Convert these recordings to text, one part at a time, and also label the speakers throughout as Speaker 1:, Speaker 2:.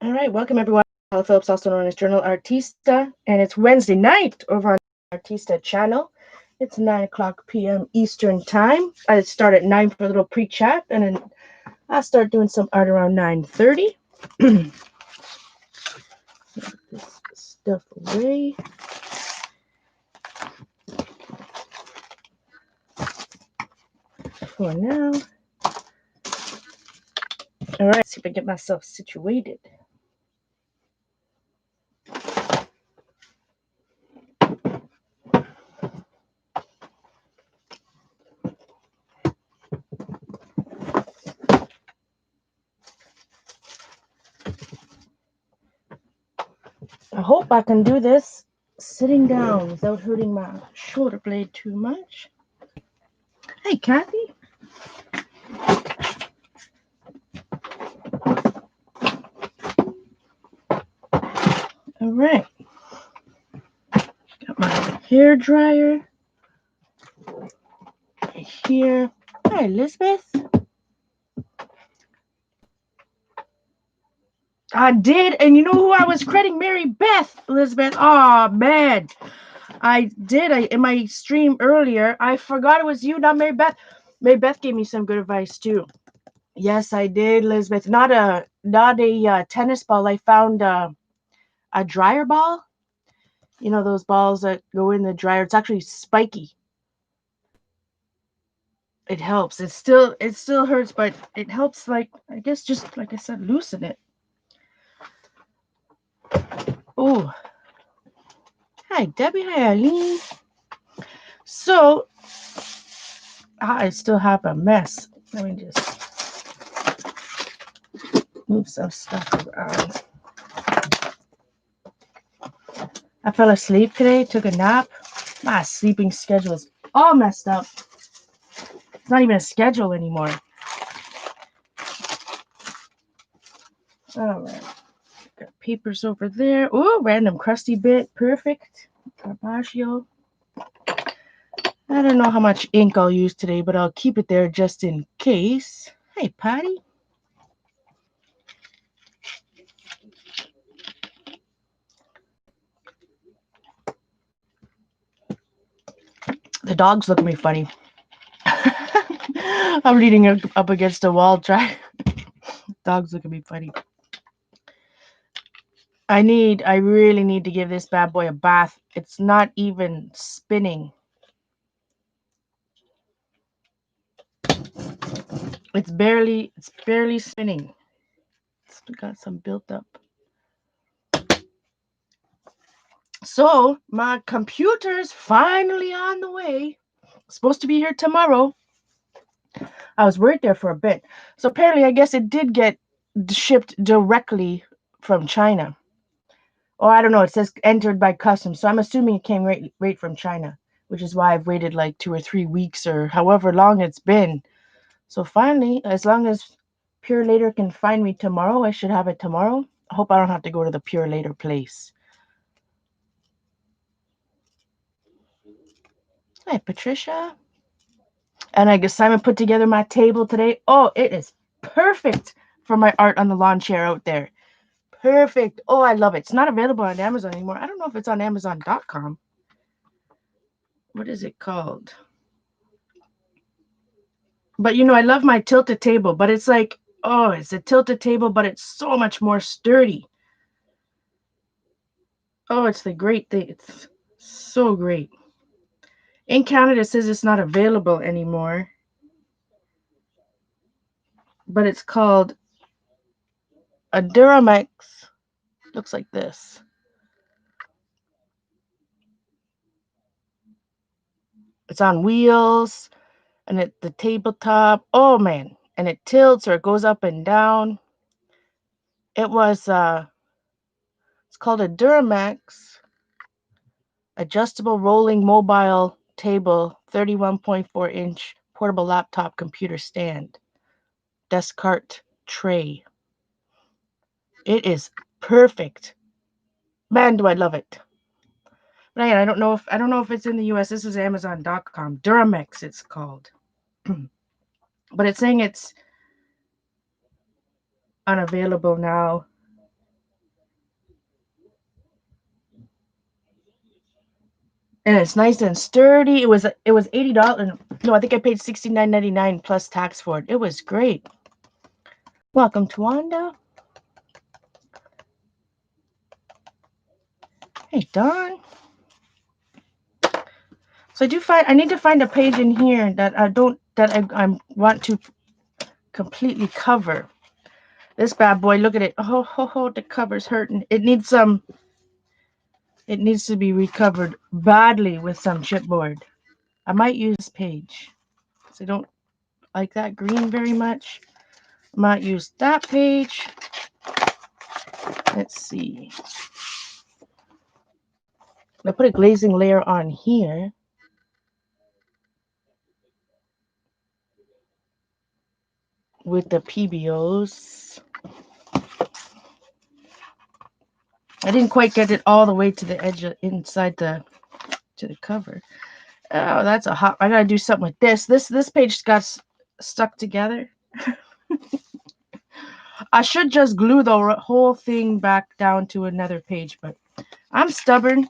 Speaker 1: All right, welcome everyone. Paula Phillips, also known as Journal Artista, and it's Wednesday night over on the Artista channel. It's 9 o'clock p.m. Eastern time. I start at 9 for a little pre-chat, and then I start doing some art around 9:30. Put this stuff away. For now. All right, see if I get myself situated. I hope I can do this sitting down without hurting my shoulder blade too much. Hey, Kathy. All right. Got my hair dryer right here. Hi, Elizabeth. I did, and you know who I was crediting? Mary Beth, Elizabeth. Oh man, I did. In my stream earlier, I forgot it was you, not Mary Beth. Mary Beth gave me some good advice too. Yes, I did, Elizabeth. Not a tennis ball. I found a dryer ball. You know those balls that go in the dryer. It's actually spiky. It helps. It still hurts, but it helps. Like I guess, just like I said, loosen it. Oh, hi Debbie. Hi Eileen. So I still have a mess. Let me just move some stuff around. I fell asleep today, took a nap. My sleeping schedule is all messed up. It's not even a schedule anymore. All right. Got papers over there. Oh, random crusty bit. Perfect. Carpaccio. I don't know how much ink I'll use today, but I'll keep it there just in case. Hey, Patty. The dogs look at me funny. I'm leaning up against the wall. Dogs look at me funny. I really need to give this bad boy a bath. It's not even spinning. It's barely spinning. It's got some built up. So my computer's finally on the way. Supposed to be here tomorrow. I was worried there for a bit. So apparently, I guess it did get shipped directly from China. Or I don't know. It says entered by customs, so I'm assuming it came right from China, which is why I've waited like 2 or 3 weeks or however long it's been. So finally, as long as Pure Later can find me tomorrow, I should have it tomorrow. I hope I don't have to go to the Pure Later place. Hi, Patricia. And I guess Simon put together my table today. Oh, it is perfect for my art on the lawn chair out there. Perfect. Oh, I love it. It's not available on Amazon anymore. I don't know if it's on Amazon.com. What is it called? But you know, I love my tilted table, but it's like, oh, it's a tilted table, but it's so much more sturdy. Oh, it's the great thing. It's so great. In Canada, it says it's not available anymore, but it's called a Duramax. Looks like this. It's on wheels, and the tabletop. Oh man, and it tilts or it goes up and down. It was it's called a Duramax adjustable rolling mobile table, 31.4-inch portable laptop computer stand, Descartes tray. It is perfect. Man, do I love it. But again, I don't know if it's in the US. This is Amazon.com. Duramex it's called. But it's saying it's unavailable now. And it's nice and sturdy. It was $80. No, I think I paid $69.99 plus tax for it. It was great. Welcome, Twanda. Hey, Don. So I need to find a page in here that I want to completely cover. This bad boy, look at it. Oh, the cover's hurting. It needs to be recovered badly with some chipboard. I might use page. So I don't like that green very much. I might use that page. Let's see. I put a glazing layer on here. With the PBOs. I didn't quite get it all the way to the edge inside to the cover. Oh, that's a hot. I gotta do something with this. This page got stuck together. I should just glue the whole thing back down to another page, but I'm stubborn.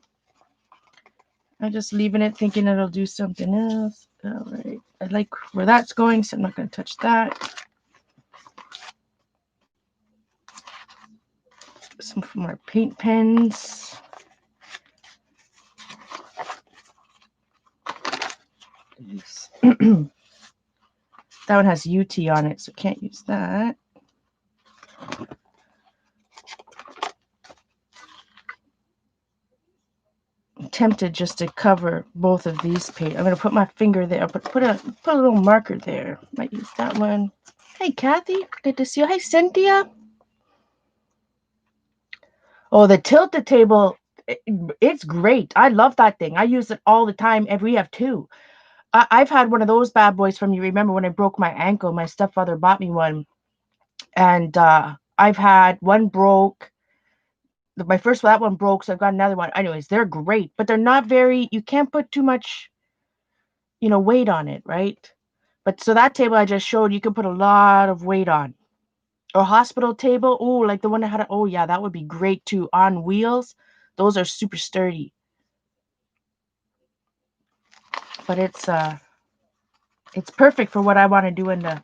Speaker 1: I'm just leaving it thinking it'll do something else. All right. I like where that's going, so I'm not going to touch that. Some more paint pens. That one has UT on it, so can't use that. I'm tempted just to cover both of these pages. I'm going to put my finger there, but put a little marker there. Might use that one. Hey, Kathy. Good to see you. Hey, Cynthia. Oh, the tilted table. It's great. I love that thing. I use it all the time. And we have two. I've had one of those bad boys from you. Remember when I broke my ankle? My stepfather bought me one. And I've had one broke. My first one, that one broke, so I've got another one. Anyways, they're great, but they're not very. You can't put too much, weight on it, right? But so that table I just showed, you can put a lot of weight on. Or hospital table, oh, like the one that had. Oh yeah, that would be great too. On wheels, those are super sturdy. But it's perfect for what I want to do in the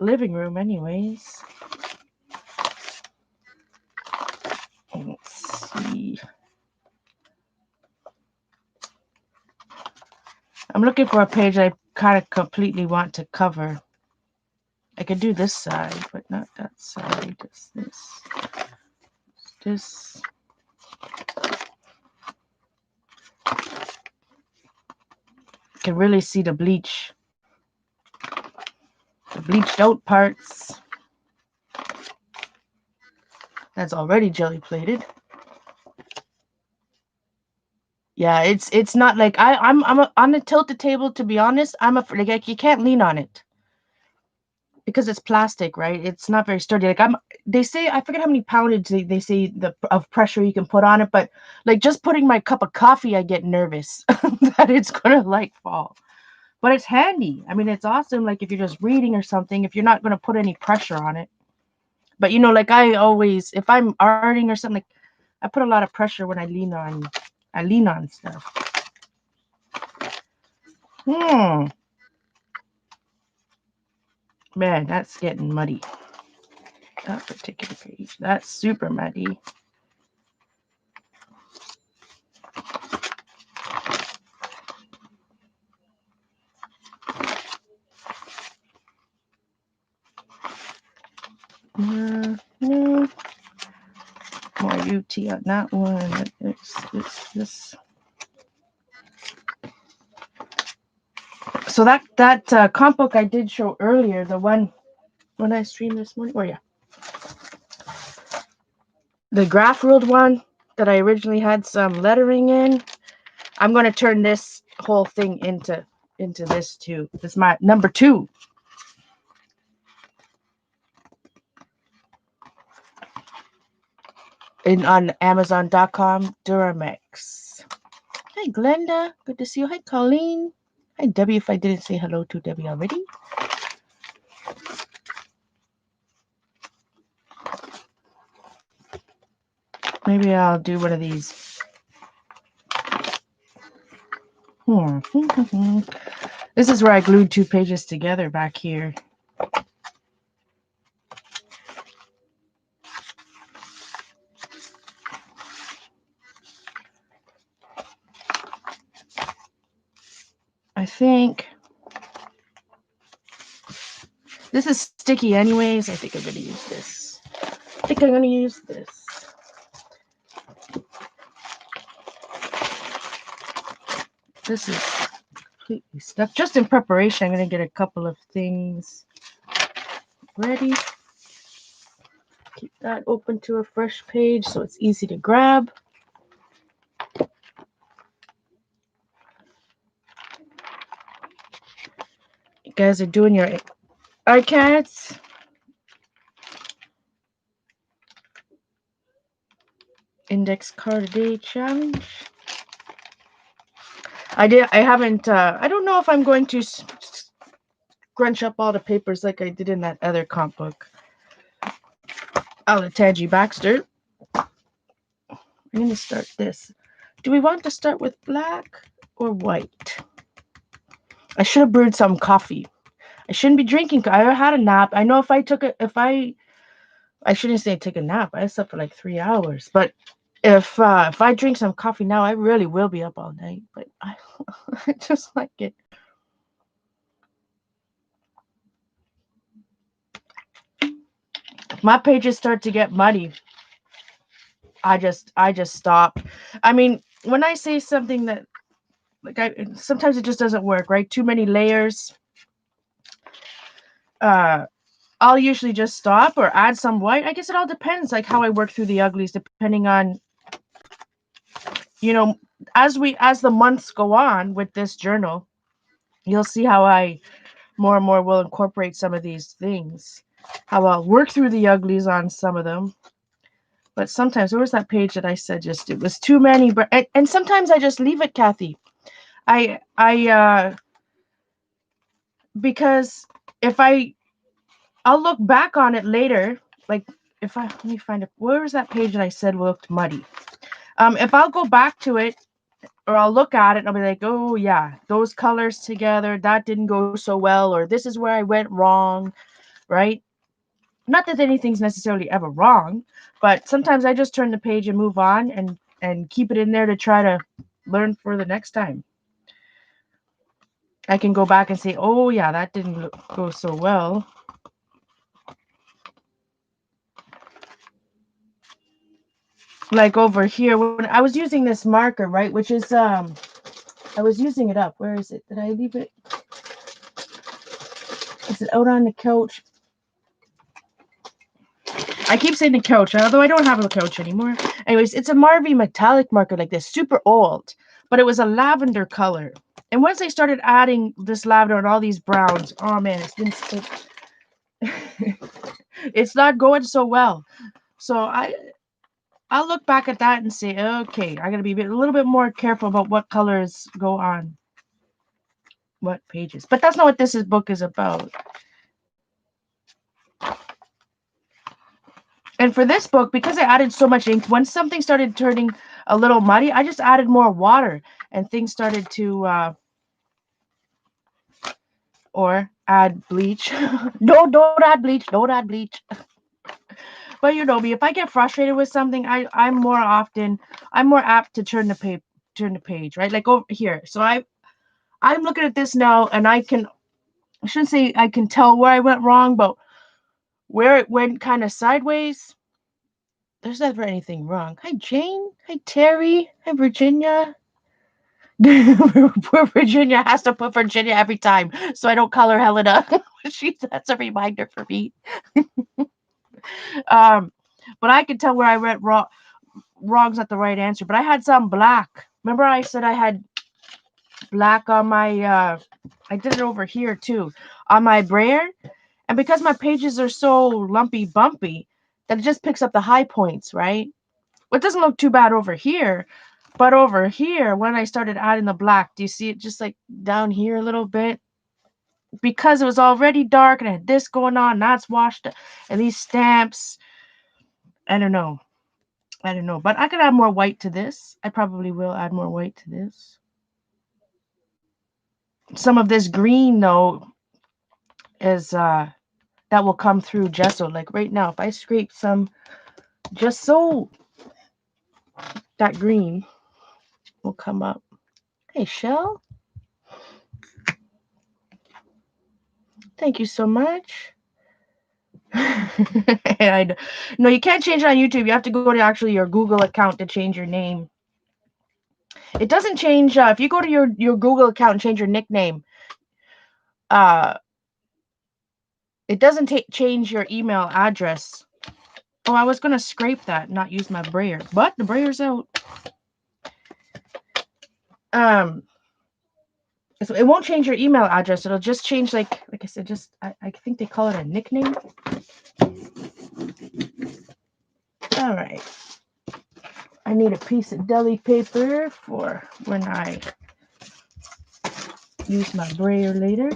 Speaker 1: living room, anyways. Let's see. I'm looking for a page I kind of completely want to cover. I could do this side, but not that side. Just this. You can really see the bleached out parts. That's already jelly plated. Yeah, it's not like I'm on the tilted table. To be honest, I'm afraid like you can't lean on it because it's plastic, right? It's not very sturdy. Like they say I forget how many poundage they say of pressure you can put on it, but like just putting my cup of coffee, I get nervous that it's gonna like fall. But it's handy. I mean, it's awesome. Like if you're just reading or something, if you're not gonna put any pressure on it. But like I always, if I'm arting or something, like I put a lot of pressure when I lean on stuff. Man, that's getting muddy. That particular page. That's super muddy. No. More UT on that one. This. So that comp book I did show earlier, the one when I streamed this morning. Oh yeah. The graph ruled one that I originally had some lettering in. I'm going to turn this whole thing into this too. This is my number 2. On Amazon.com, Duramex. Hi, Glenda. Good to see you. Hi, Colleen. Hi, Debbie, if I didn't say hello to Debbie already. Maybe I'll do one of these This is where I glued 2 pages together back here. I think this is sticky anyways. I think I'm going to use this. I think I'm going to use this. This is completely stuck. Just in preparation, I'm going to get a couple of things ready. Keep that open to a fresh page so it's easy to grab. You guys are doing your iCats. Index card a day challenge. I haven't. I don't know if I'm going to scrunch up all the papers like I did in that other comp book. A la Tangy Baxter. I'm going to start this. Do we want to start with black or white? I should have brewed some coffee. I shouldn't be drinking. I had a nap. I know if I took it, I shouldn't say take a nap. I slept for like 3 hours. But if I drink some coffee now, I really will be up all night. But I just like it. My pages start to get muddy. I just stop. I mean, when I say something that sometimes it just doesn't work, right? Too many layers. I'll usually just stop or add some white. I guess it all depends, like how I work through the uglies, depending on, as the months go on with this journal, you'll see how I more and more will incorporate some of these things. How I'll work through the uglies on some of them. But sometimes, where was that page that I said just it was too many? But and sometimes I just leave it, Kathy. Because if I'll look back on it later. Like let me find it. Where was that page that I said looked muddy? If I'll go back to it or I'll look at it and I'll be like, oh yeah, those colors together, that didn't go so well, or this is where I went wrong, right? Not that anything's necessarily ever wrong, but sometimes I just turn the page and move on and keep it in there to try to learn for the next time. I can go back and say, oh yeah, that didn't go so well. Like over here, when I was using this marker, right, which is I was using it up. Where is it? Did I leave it? Is it out on the couch? I keep saying the couch, although I don't have a couch anymore. Anyways, it's a Marvy metallic marker like this, super old, but it was a lavender color. And once I started adding this lavender and all these browns, oh man, it's not going so well. So I'll look back at that and say, okay, I gotta be a little bit more careful about what colors go on what pages. But that's not what this book is about. And for this book, because I added so much ink, when something started turning a little muddy, I just added more water and things started to, or add bleach. No, don't add bleach. Don't add bleach. But you know me, if I get frustrated with something, I'm more apt to turn the page, right? Like over here. So I'm looking at this now and I shouldn't say I can tell where I went wrong, but where it went kind of sideways, there's never anything wrong. Hi, Jane. Hi, Terry. Hi, Virginia. Poor Virginia has to put Virginia every time, so I don't call her Helena. That's a reminder for me. But I can tell where I went wrong. Wrong's not the right answer, but I had some black. Remember, I said I had black on my. I did it over here too, on my brayer, and because my pages are so lumpy bumpy, that it just picks up the high points, right? It doesn't look too bad over here, but over here, when I started adding the black, do you see it just like down here a little bit? Because it was already dark and I had this going on, that's washed, and these stamps, I don't know. But I could add more white to this. I probably will add more white to this. Some of this green though is that will come through gesso. Like right now, if I scrape some just so that green will come up. Hey, Shell, thank you so much. No, you can't change it on YouTube. You have to go to actually your Google account to change your name. It doesn't change if you go to your Google account and change your nickname. It doesn't change your email address. Oh, I was gonna scrape that, not use my brayer, but the brayer's out. So it won't change your email address. It'll just change like I said, just I think they call it a nickname. All right. I need a piece of deli paper for when I use my brayer later.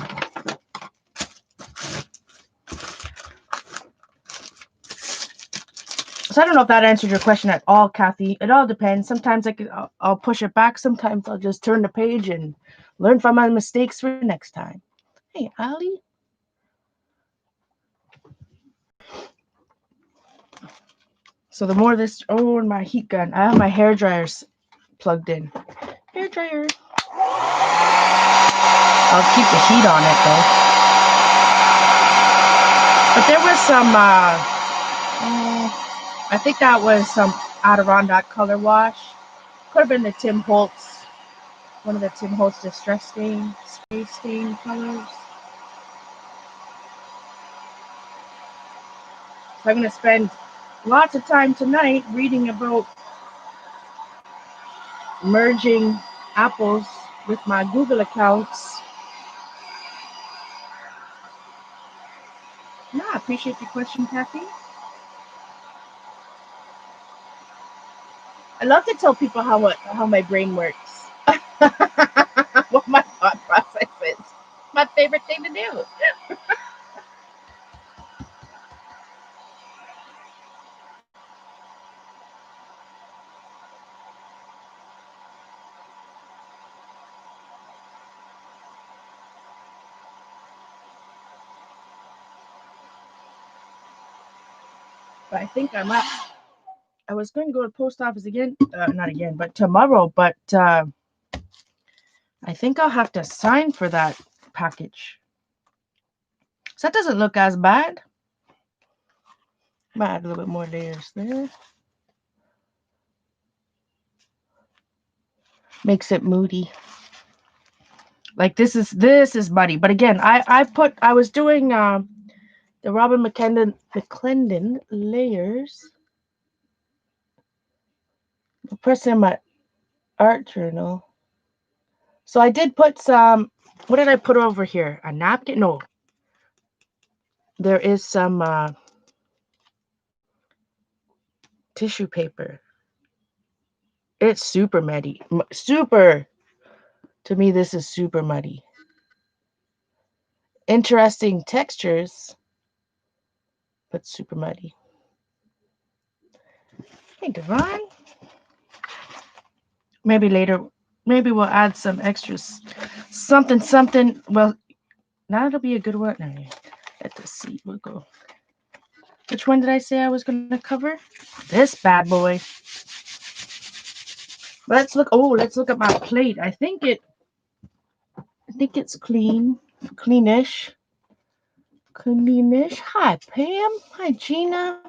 Speaker 1: So I don't know if that answered your question at all, Kathy. It all depends. Sometimes I'll push it back. Sometimes I'll just turn the page and learn from my mistakes for next time. Hey, Ali. So the more this, oh, and my heat gun. I have my hair dryers plugged in. Hair dryer. I'll keep the heat on it though. But there was some, I think that was some Adirondack color wash. Could have been the Tim Holtz, one of the Tim Holtz Distress Stain, Spray Stain colors. So I'm going to spend lots of time tonight reading about merging apples with my Google accounts. Yeah, I appreciate the question, Kathy. I love to tell people how my brain works. What my thought process is. My favorite thing to do. But I think I'm up. I was going to go to the post office again. Not again, but tomorrow. But I think I'll have to sign for that package. So that doesn't look as bad. Might add a little bit more layers there. Makes it moody. Like this is muddy. But again, I was doing the Robin McClendon layers. I'm pressing my art journal. So I did put some, what did I put over here? A napkin? No. There is some tissue paper. It's super muddy. Super. To me, this is super muddy. Interesting textures, but super muddy. Hey, Devon. Maybe later, maybe we'll add some extras. Something. Well, now it'll be a good one. No, let's see. We'll go. Which one did I say I was going to cover? This bad boy. Let's look. Oh, let's look at my plate. I think it's clean, cleanish. Hi, Pam. Hi, Gina.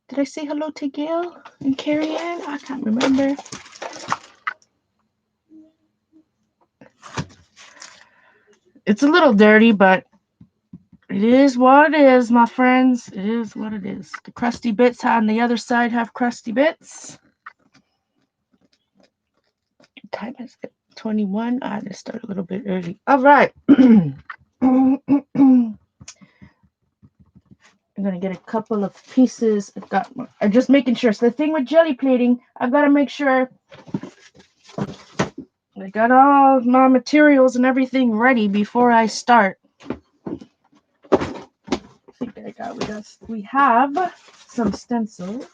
Speaker 1: Did I say hello to Gail and Carrie Ann? I can't remember. It's a little dirty, but it is what it is, my friends. It is what it is. The crusty bits on the other side have crusty bits. What time is it? 21. I just start a little bit early. All right. I'm gonna get a couple of pieces. I'm just making sure. So the thing with jelly plating, I've got to make sure I got all my materials and everything ready before I start. I think we have some stencils.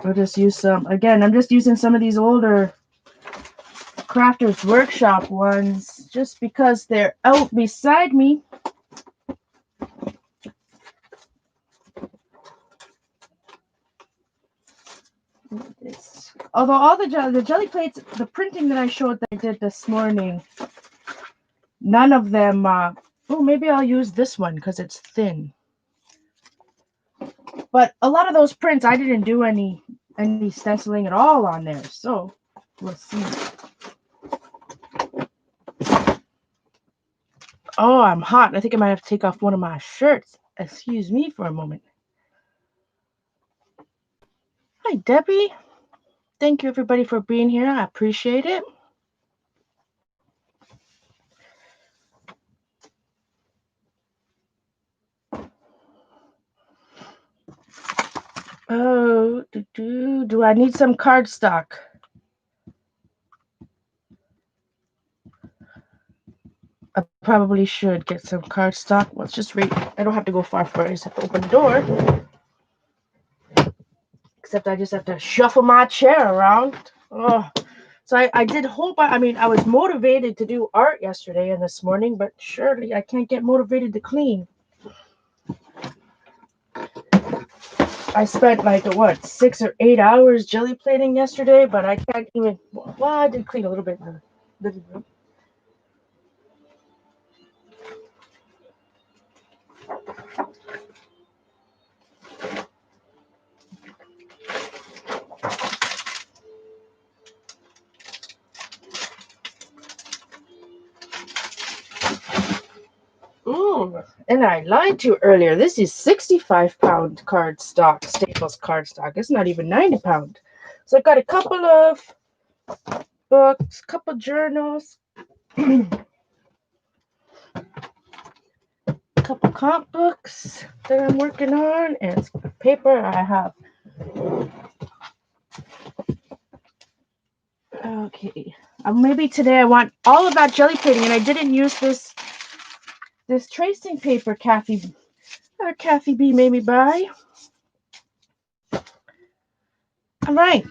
Speaker 1: I'll just use some. Again, I'm just using some of these older Crafters Workshop ones just because they're out beside me. Although all the jelly plates, the printing that I showed that I did this morning, none of them, oh, maybe I'll use this one because it's thin. But a lot of those prints, I didn't do any stenciling at all on there. So we'll see. Oh, I'm hot. I think I might have to take off one of my shirts. Excuse me for a moment. Hi, Debbie. Thank you, everybody, for being here. I appreciate it. Oh, do I need some cardstock? I probably should get some cardstock. Let's just wait. I don't have to go far for it. I just have to open the door. Except I just have to shuffle my chair around. Oh. So I did hope, I mean, I was motivated to do art yesterday and this morning, but surely I can't get motivated to clean. I spent like, what, 6 or 8 hours jelly plating yesterday, but I can't even, well, I did clean a little bit in the living room. Ooh, and I lied to you earlier. This is 65-pound cardstock, Staples cardstock. It's not even 90-pound. So I got a couple of books, couple journals, couple comp books that I'm working on, and paper I have. Okay, maybe today I want all of that jelly plating, and I didn't use this tracing paper Kathy B made me buy. All right.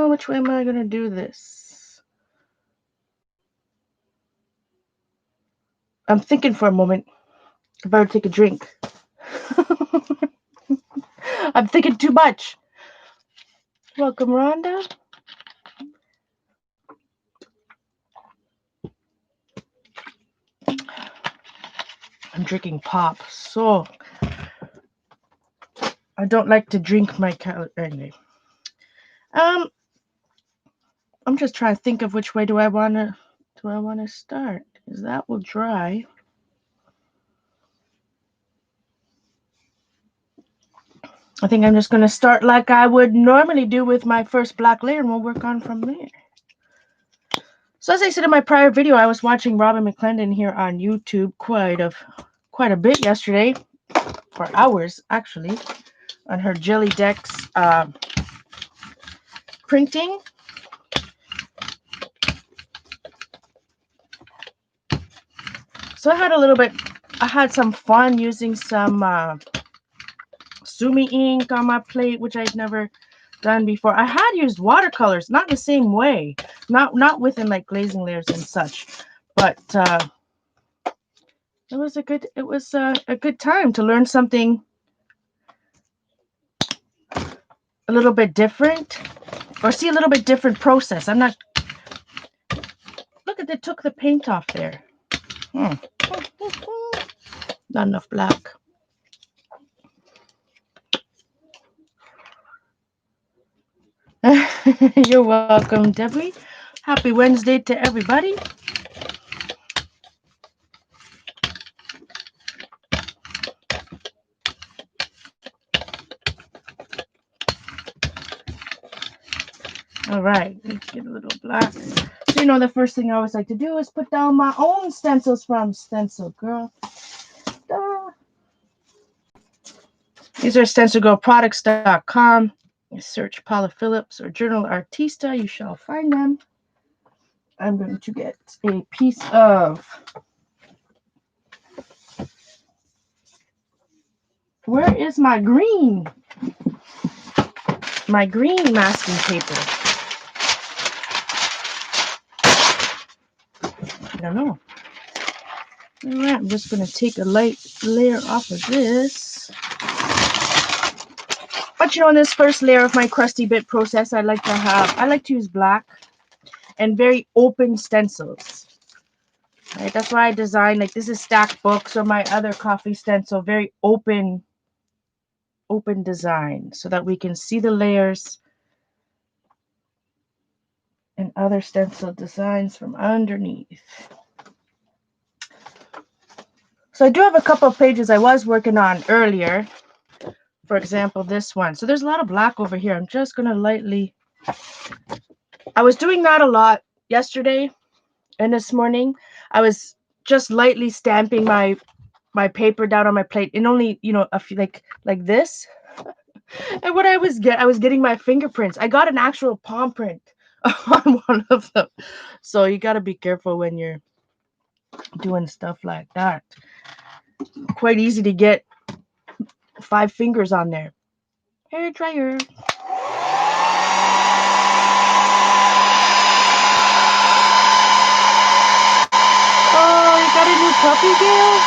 Speaker 1: Which way am I gonna do this? I'm thinking for a moment. I better take a drink. I'm thinking too much. Welcome, Rhonda. I'm drinking pop, so I don't like to drink my anyway. I'm just trying to think of which way do I want to start, because that will dry. I think I'm just going to start like I would normally do with my first black layer, and we'll work on from there. So as I said in my prior video, I was watching Robin McClendon here on YouTube quite a bit yesterday, for hours actually, on her Jelly Decks printing. So I had some fun using some Sumi ink on my plate, which I'd never done before. I had used watercolors, not the same way, not within like glazing layers and such, but it was a good time to learn something a little bit different, or see a little bit different process. I'm not. Look at it, took the paint off there. Not enough black. You're welcome, Debbie. Happy Wednesday to everybody. All right, let's get a little black. So, you know, the first thing I always like to do is put down my own stencils from Stencil Girl. These are stencilgirlproducts.com. You search Paula Phillips or Journal Artista, you shall find them. I'm going to get a piece of, where is my green masking paper? I don't know. All right, I'm just going to take a light layer off of this. But you know, in this first layer of my crusty bit process, I like to use black and very open stencils. Right, that's why I designed, like, this is stacked books or my other coffee stencil, very open design so that we can see the layers and other stencil designs from underneath. So I do have a couple of pages I was working on earlier. For example, this one. So there's a lot of black over here. I'm just going to lightly... I was doing that a lot yesterday and this morning. I was just lightly stamping my paper down on my plate and only, you know, a few, like this. And what I was getting my fingerprints. I got an actual palm print on one of them. So you got to be careful when you're doing stuff like that. Quite easy to get 5 fingers on there. Hair dryer. Oh, you got a new puppy, Gail?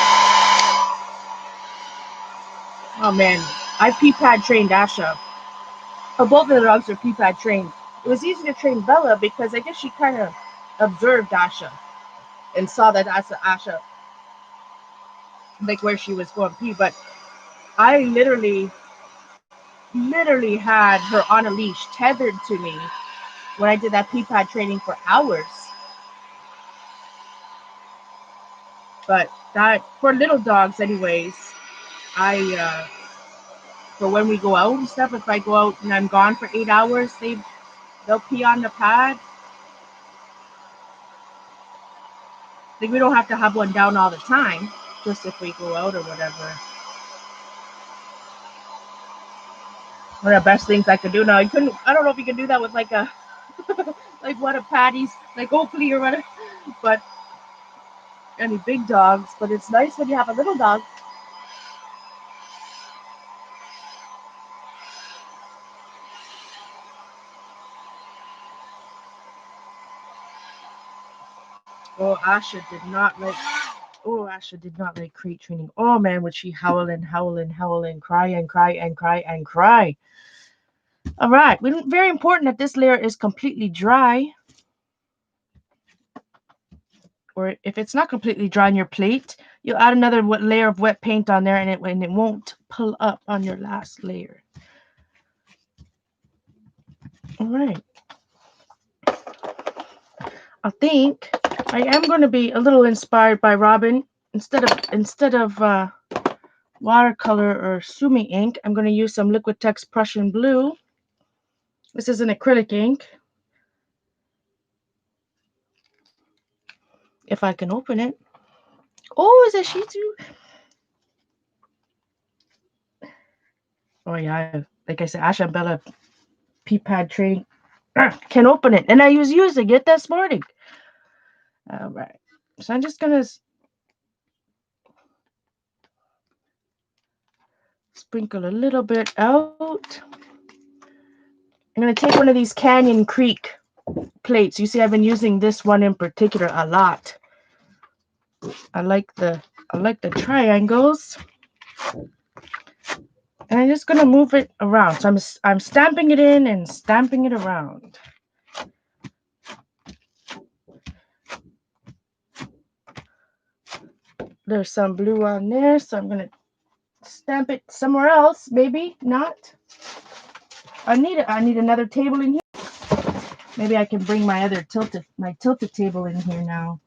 Speaker 1: Oh man, I pee-pad trained Asha. Oh, both of the dogs are pee-pad trained. It was easy to train Bella because I guess she kind of observed Asha and saw that Asha, like where she was going pee. But I literally had her on a leash, tethered to me when I did that pee-pad training for hours. But that, for little dogs anyways, for when we go out and stuff, if I go out and I'm gone for 8 hours, they'll pee on the pad. Like, we don't have to have one down all the time, just if we go out or whatever. One of the best things I could do now. I don't know if you can do that with like a, like one of Patty's, like Oakley or whatever, but any big dogs. But it's nice when you have a little dog. Oh, Asha did not like crate training. Oh man, would she howl and cry and cry and cry and cry. All right, very important that this layer is completely dry. Or if it's not completely dry on your plate, you'll add another layer of wet paint on there and it won't pull up on your last layer. All right. I think I am going to be a little inspired by Robin. Instead of watercolor or Sumi ink, I'm going to use some Liquitex Prussian blue. This is an acrylic ink. If I can open it. Oh, is it Shih Tzu? Oh yeah, like I said, Asha and Bella pee-pad training. Can open it, and I was using it this morning. All right, so I'm just gonna sprinkle a little bit out. I'm gonna take one of these Canyon Creek plates. You see, I've been using this one in particular a lot. I like the triangles, and I'm just gonna move it around. So I'm stamping it in and stamping it around. There's some blue on there, so I'm gonna stamp it somewhere else. Maybe not. I need another table in here. Maybe I can bring my other tilted table in here now.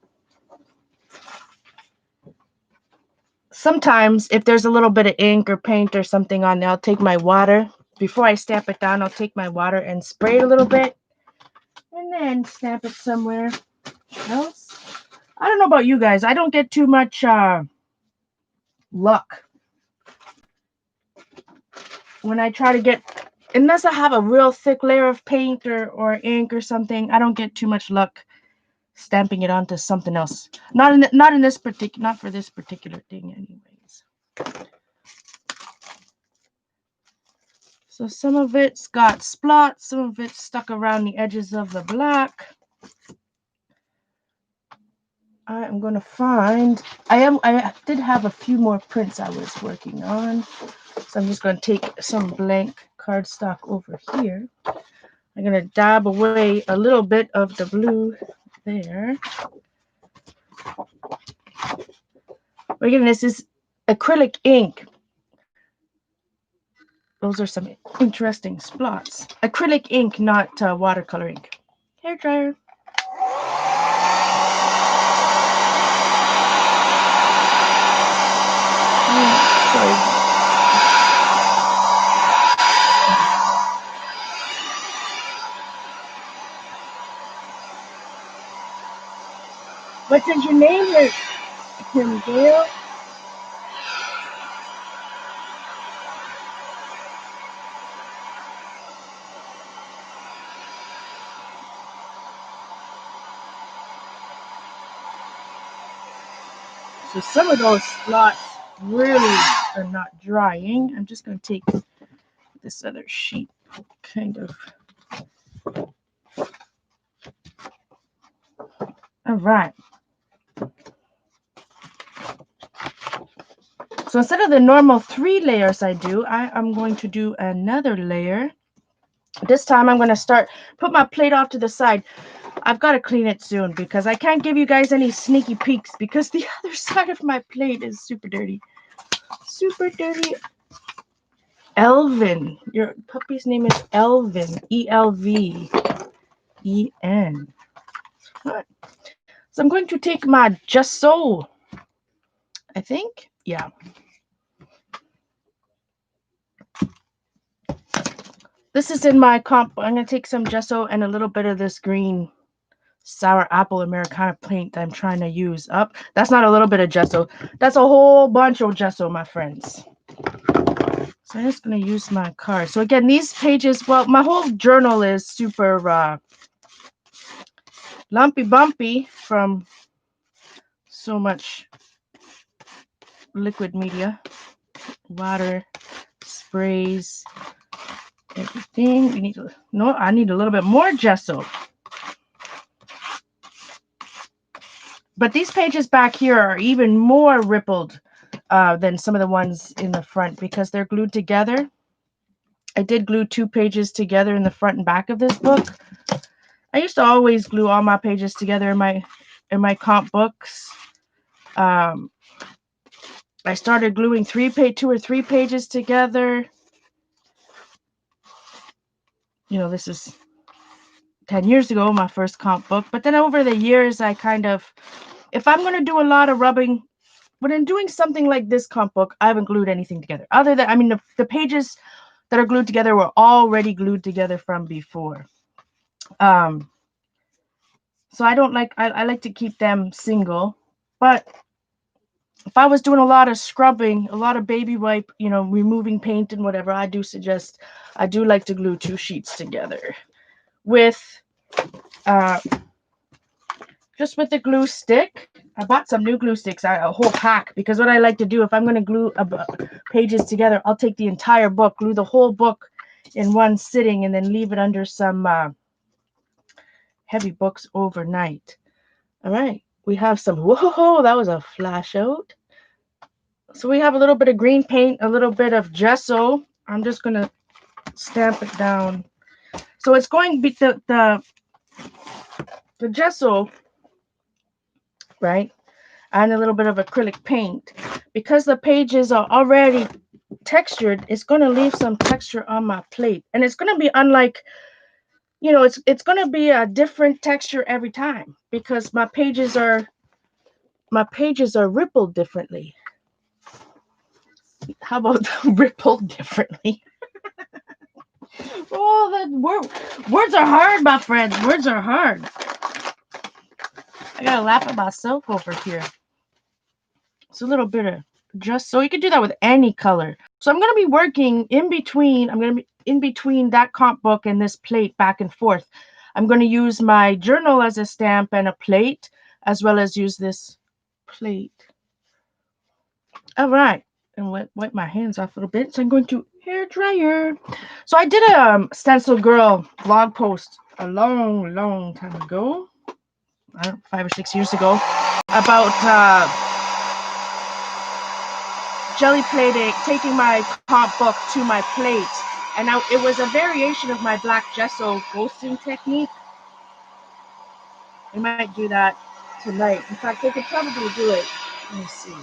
Speaker 1: Sometimes if there's a little bit of ink or paint or something on there, I'll take my water. Before I stamp it down, I'll take my water and spray it a little bit and then stamp it somewhere else. I don't know about you guys. I don't get too much luck when I try to get, unless I have a real thick layer of paint or ink or something, I don't get too much luck stamping it onto something else. Not for this particular thing, anyways. So some of it's got splots, some of it's stuck around the edges of the black. I am going to find, I did have a few more prints I was working on. So I'm just going to take some blank cardstock over here. I'm going to dab away a little bit of the blue there. Again, this is acrylic ink. Those are some interesting splots. Acrylic ink, not watercolor ink. Hair dryer. Sorry. What did your name is? Kim Gale? So some of those slots really are not drying. I'm just going to take this other sheet, kind of. All right. So instead of the normal 3 layers I do, I'm going to do another layer. This time I'm going to put my plate off to the side. I've got to clean it soon because I can't give you guys any sneaky peeks because the other side of my plate is super dirty. Super dirty. Elvin. Your puppy's name is Elvin. E-L-V-E-N. Right. So I'm going to take my gesso. I think. Yeah. This is in my comp. I'm going to take some gesso and a little bit of this green sour apple Americana paint that I'm trying to use up. That's not a little bit of gesso. That's a whole bunch of gesso, my friends. So I'm just going to use my card. So again, these pages, well, my whole journal is super lumpy bumpy from so much liquid media, water, sprays, everything. We need to, no, I need a little bit more gesso. But these pages back here are even more rippled than some of the ones in the front because they're glued together. I did glue 2 pages together in the front and back of this book. I used to always glue all my pages together in my comp books. I started gluing 2 or 3 pages together. You know, this is 10 years ago, my first comp book. But then over the years, I kind of, if I'm going to do a lot of rubbing, when I'm doing something like this comp book, I haven't glued anything together. Other than, I mean, the pages that are glued together were already glued together from before. So I don't like, I like to keep them single. But if I was doing a lot of scrubbing, a lot of baby wipe, you know, removing paint and whatever, I do like to glue 2 sheets together with, just with the glue stick. I bought some new glue sticks, a whole pack, because what I like to do, if I'm going to glue pages together, I'll take the entire book, glue the whole book in one sitting, and then leave it under some heavy books overnight. All right, we have some, whoa, that was a flash out. So we have a little bit of green paint, a little bit of gesso. I'm just going to stamp it down. So it's going to be the gesso, right? And a little bit of acrylic paint. Because the pages are already textured, it's going to leave some texture on my plate. And it's going to be unlike, you know, it's going to be a different texture every time because my pages are rippled differently. How about rippled differently? Oh, words are hard, my friends. Words are hard. I gotta laugh at myself over here. It's a little bit of just so you can do that with any color. So I'm gonna be working in between. I'm gonna be in between that comp book and this plate back and forth. I'm going to use my journal as a stamp and a plate, as well as use this plate. All right. And wipe my hands off a little bit. So I'm going to hair dryer. So I did a Stencil Girl blog post a long time ago. I don't know, 5 or 6 years ago, about jelly plating, taking my comp book to my plate. And it was a variation of my black gesso ghosting technique. I might do that tonight. In fact, I could probably do it. Let me see.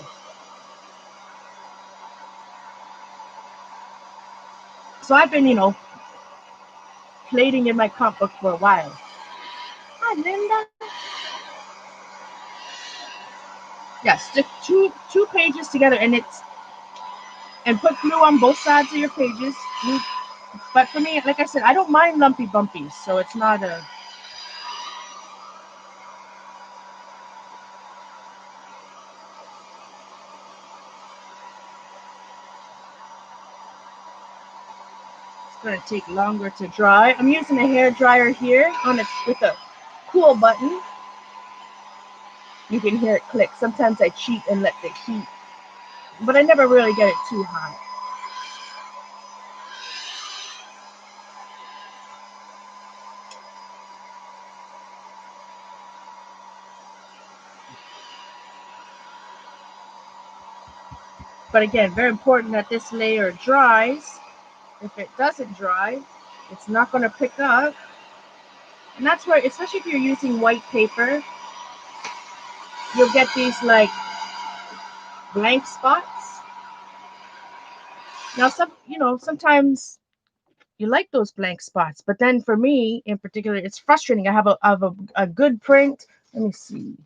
Speaker 1: So I've been, plating in my comp book for a while. Hi, Linda. Yeah, stick two pages together, and put glue on both sides of your pages. But for me, like I said, I don't mind lumpy bumpies, so it's not a. It's gonna take longer to dry. I'm using a hair dryer here with a cool button. You can hear it click. Sometimes I cheat and let the heat, but I never really get it too hot. But again, very important that this layer dries. If it doesn't dry, it's not going to pick up. And that's where, especially if you're using white paper, you'll get these like blank spots. Now, sometimes you like those blank spots, but then for me in particular, it's frustrating. I have a good print. Let me see.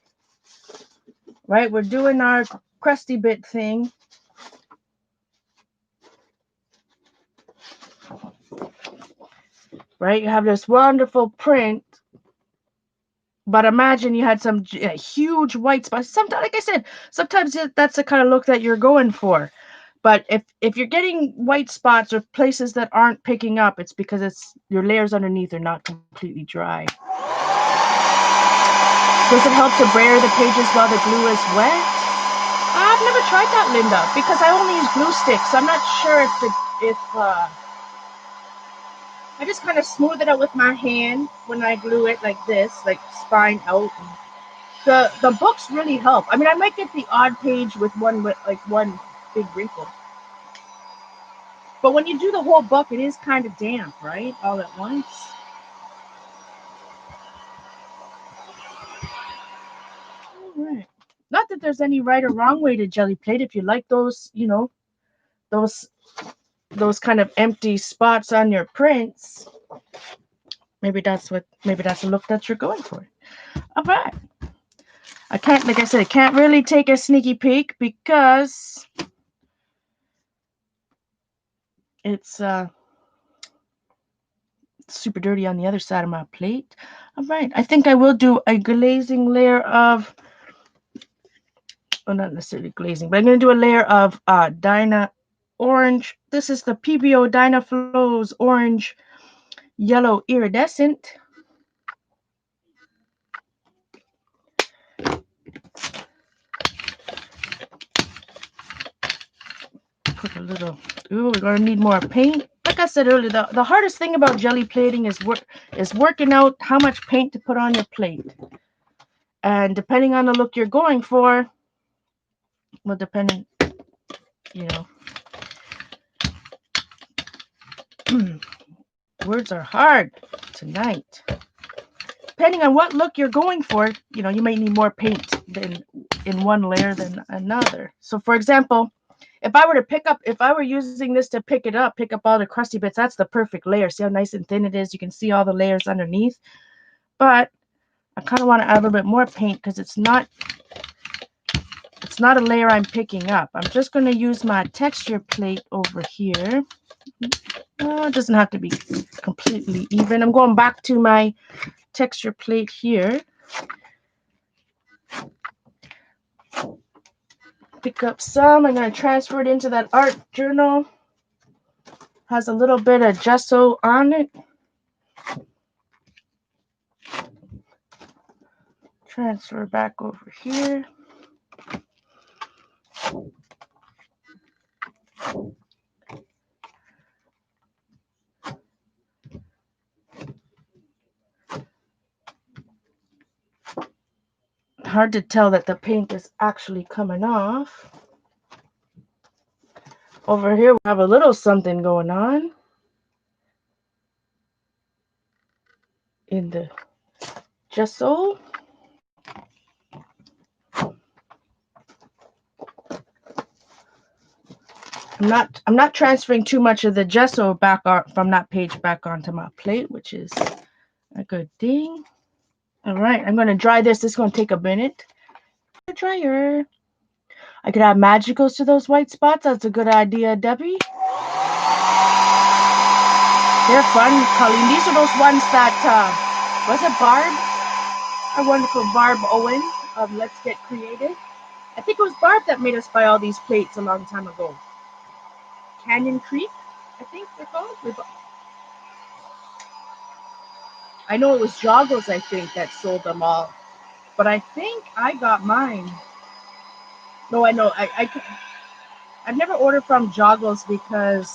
Speaker 1: Right, we're doing our crusty bit thing. Right, you have this wonderful print, but imagine you had some huge white spots. Sometimes, like I said, sometimes that's the kind of look that you're going for. But if you're getting white spots or places that aren't picking up, it's because your layers underneath are not completely dry. Does it help to brayer the pages while the glue is wet? I've never tried that, Linda, because I only use glue sticks. So I'm not sure if I just kind of smooth it out with my hand when I glue it like this, like spine out. The books really help. I mean, I might get the odd page with one big wrinkle. But when you do the whole book, it is kind of damp, right? All at once. All right. Not that there's any right or wrong way to jelly plate. If you like those, those kind of empty spots on your prints, maybe that's the look that you're going for. All right. Like I said, I can't really take a sneaky peek because it's super dirty on the other side of my plate. All right. I think I will do a glazing layer of, well, not necessarily glazing, but I'm going to do a layer of Dyna Orange. This is the PBO Dynaflows Orange Yellow Iridescent. Put a little, we're going to need more paint. Like I said earlier, the hardest thing about jelly plating is working out how much paint to put on your plate. And depending on the look you're going for, well, depending, words are hard tonight. Depending on what look you're going for, you may need more paint than in one layer than another. So for example, if I were using this to pick up all the crusty bits, that's the perfect layer. See how nice and thin it is? You can see all the layers underneath. But I kind of want to add a little bit more paint because it's not a layer I'm picking up. I'm just going to use my texture plate over here. It doesn't have to be completely even. I'm going back to my texture plate here. Pick up some. I'm going to transfer it into that art journal. Has a little bit of gesso on it. Transfer back over here. Hard to tell that the paint is actually coming off. Over here we have a little something going on in the gesso. I'm not transferring too much of the gesso back on from that page back onto my plate, which is a good thing. All right, I'm gonna dry this. This is gonna take a minute. Dryer. I could add magicals to those white spots. That's a good idea, Debbie. They're fun, Colleen. These are those ones that was it Barb? Our wonderful Barb Owen of Let's Get Creative. I think it was Barb that made us buy all these plates a long time ago. Canyon Creek, I think they're called. I know it was Joggles, I think, that sold them all. But I think I got mine. No, I know. I've never ordered from Joggles because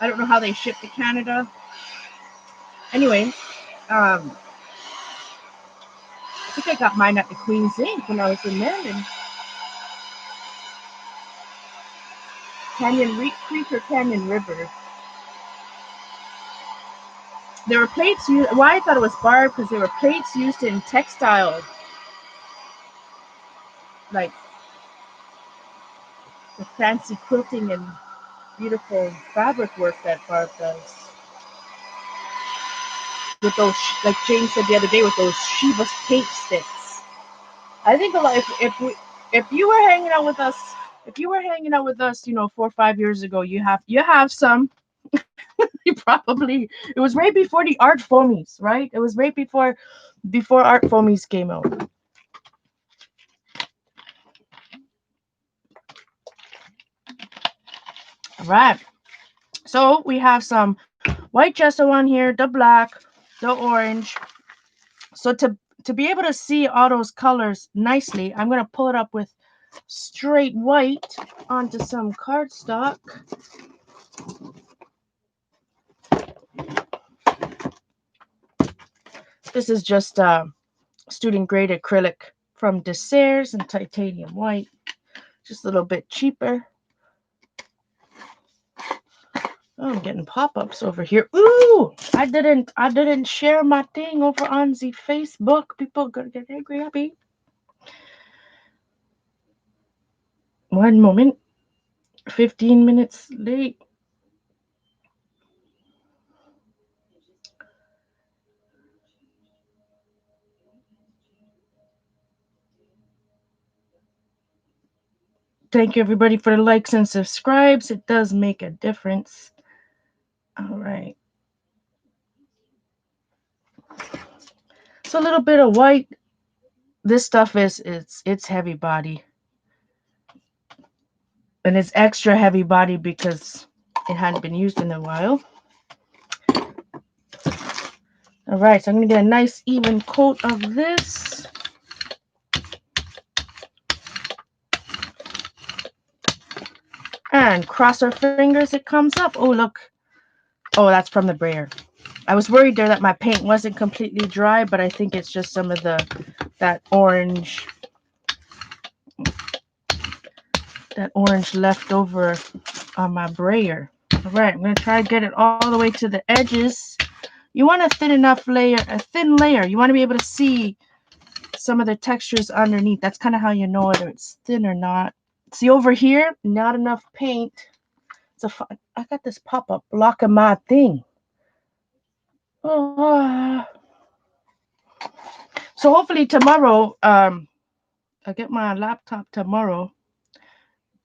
Speaker 1: I don't know how they ship to Canada. Anyway, I think I got mine at the Queen's Ink when I was in Maryland. Canyon Creek or Canyon River. There were plates used. Why I thought it was Barb because there were plates used in textile, like the fancy quilting and beautiful fabric work that Barb does. With those, like Jane said the other day, with those Shiba paint sticks. I think a lot. If you were hanging out with us, you know, 4 or 5 years ago, you have some. You probably it was right before the art foamies, right? It was right before art foamies came out. All right. So we have some white gesso on here, the black, the orange. So to be able to see all those colors nicely, I'm gonna pull it up with straight white onto some cardstock. This is just student grade acrylic from Desserts and titanium white, just a little bit cheaper. Oh, I'm getting pop-ups over here. Ooh, I didn't share my thing over on the Facebook. People gonna get angry at me. One moment. 15 minutes late. Thank you everybody for the likes and subscribes. It does make a difference. All right. So a little bit of white. This stuff it's heavy body. And it's extra heavy body because it hadn't been used in a while. All right, so I'm going to get a nice even coat of this. And cross our fingers, it comes up. Oh, look. Oh, that's from the brayer. I was worried there that my paint wasn't completely dry, but I think it's just some of that orange left over on my brayer. All right, I'm going to try to get it all the way to the edges. You want a thin layer. You want to be able to see some of the textures underneath. That's kind of how you know whether it's thin or not. See over here, not enough paint. I got this pop-up blocking my thing. Oh. So hopefully tomorrow, I get my laptop tomorrow.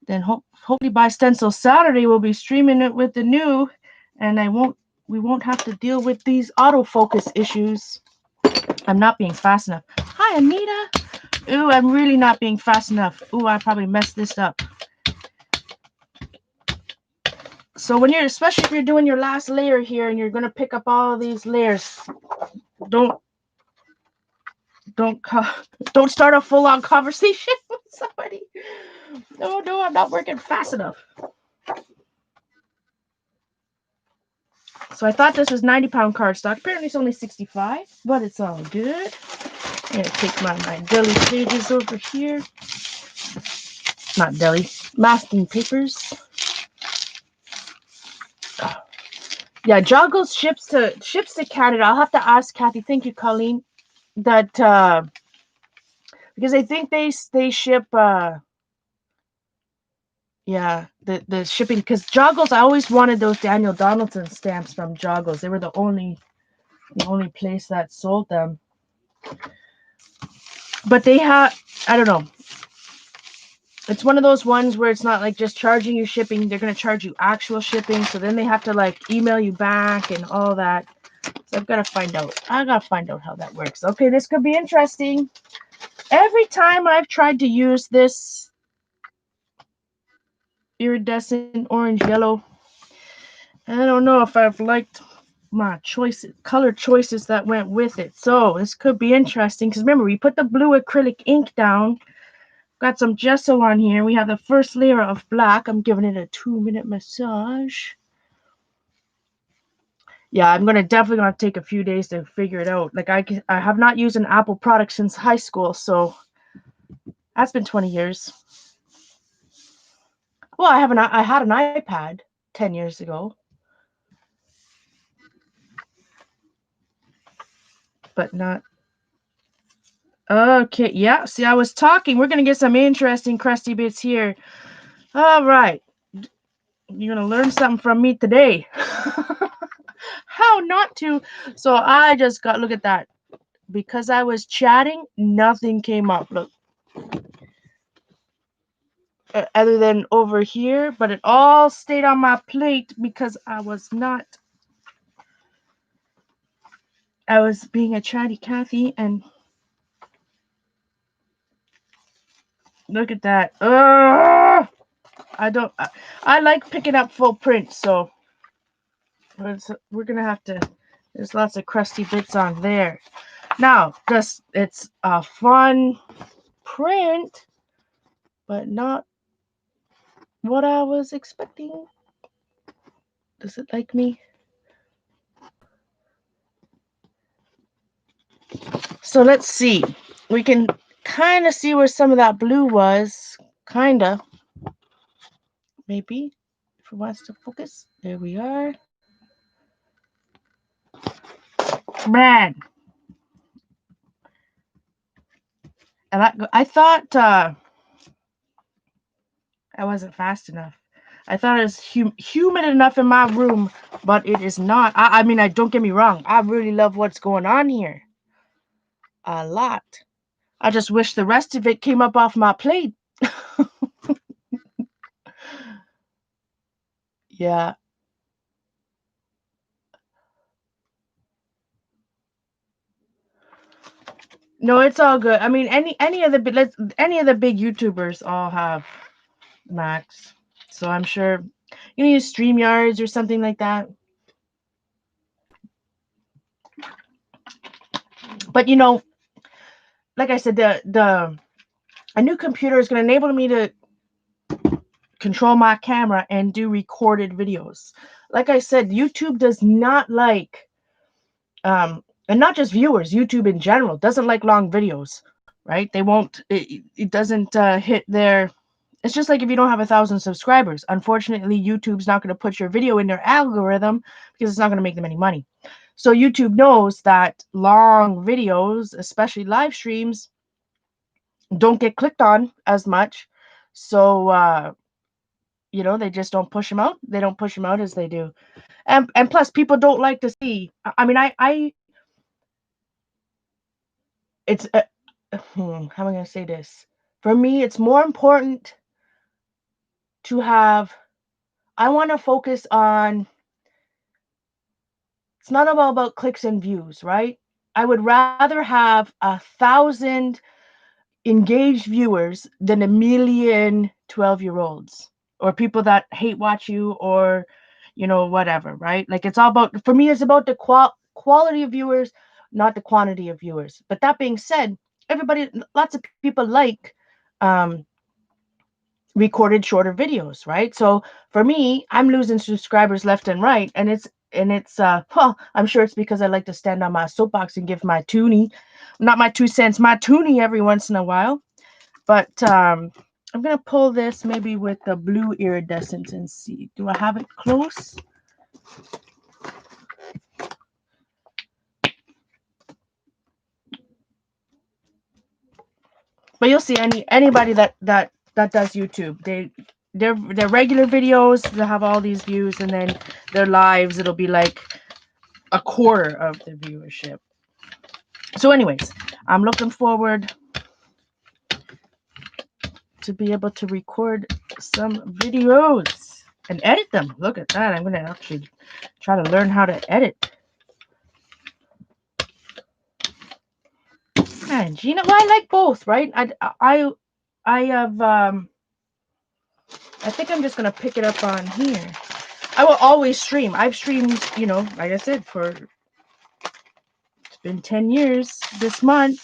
Speaker 1: Then hopefully by Stencil Saturday we'll be streaming it with the new, and we won't have to deal with these autofocus issues. I'm not being fast enough. Hi, Anita. Ooh, I'm really not being fast enough. Ooh, I probably messed this up. So especially if you're doing your last layer here and you're going to pick up all these layers, don't don't don't start a full on conversation with somebody. No, no, I'm not working fast enough. So I thought this was 90-pound cardstock. Apparently it's only 65, but it's all good. I'm gonna take my deli pages over here. Not deli, masking papers. Yeah, Joggles ships to Canada. I'll have to ask Kathy. Thank you, Colleen. That because I think they ship yeah, the shipping, because Joggles, I always wanted those Daniel Donaldson stamps from Joggles. They were the only place that sold them. But they have, I don't know. It's one of those ones where it's not like just charging you shipping. They're gonna charge you actual shipping. So then they have to like email you back and all that. So I've got to find out. I gotta find out how that works. Okay, this could be interesting. Every time I've tried to use this iridescent orange yellow, I don't know if I've liked my choices, color choices that went with it. So this could be interesting because remember, we put the blue acrylic ink down. Got some gesso on here. We have the first layer of black. I'm giving it a 2-minute massage. Yeah, I'm definitely gonna take a few days to figure it out. Like I have not used an Apple product since high school, so that's been 20 years. Well, I had an iPad 10 years ago, but not. Okay, yeah. See, I was talking. We're gonna get some interesting crusty bits here. All right, you're gonna learn something from me today. How not to? So I just got, look at that. Because I was chatting, nothing came up. Look, other than over here, but it all stayed on my plate because I was not. I was being a chatty Cathy, and look at that. I don't. I like picking up full print, so we're gonna have to. There's lots of crusty bits on there. Now, just it's a fun print, but not what I was expecting. Does it like me? So let's see. We can kind of see where some of that blue was. Kind of. Maybe. If it wants to focus. There we are. Man. And I thought I wasn't fast enough. I thought it was humid enough in my room, but it is not. I mean, don't get me wrong. I really love what's going on here. A lot. I just wish the rest of it came up off my plate. Yeah. No, it's all good. I mean, any of the big YouTubers all have Macs, so I'm sure you can use StreamYards or something like that. But like I said, the a new computer is going to enable me to control my camera and do recorded videos. Like I said, YouTube does not like, and not just viewers, YouTube in general doesn't like long videos, right? They won't. It doesn't hit their. It's just like if you don't have 1,000 subscribers. Unfortunately, YouTube's not going to put your video in their algorithm because it's not going to make them any money. So YouTube knows that long videos, especially live streams, don't get clicked on as much. So they just don't push them out. They don't push them out as they do. And plus people don't like to see. I mean, I it's how am I going to say this? For me, it's more important to have I want to focus on it's not all about clicks and views, right? I would rather have 1,000 engaged viewers than a million 12-year-olds or people that hate watch you or whatever, right? Like it's all about, for me, it's about the quality of viewers, not the quantity of viewers. But that being said, lots of people like um, recorded shorter videos, right? So for me, I'm losing subscribers left and right, and it's well, I'm sure it's because I like to stand on my soapbox and give my toonie, not my 2 cents, my toonie every once in a while. But I'm gonna pull this maybe with the blue iridescent and see. Do I have it close? But you'll see anybody that does YouTube, their regular videos, they'll have all these views, and then their lives, it'll be like a quarter of the viewership. So anyways, I'm looking forward to be able to record some videos and edit them. Look at that. I'm going to actually try to learn how to edit. And Gina, well, I like both, right? I have I think I'm just going to pick it up on here. I will always stream. I've streamed, like I said, it's been 10 years this month.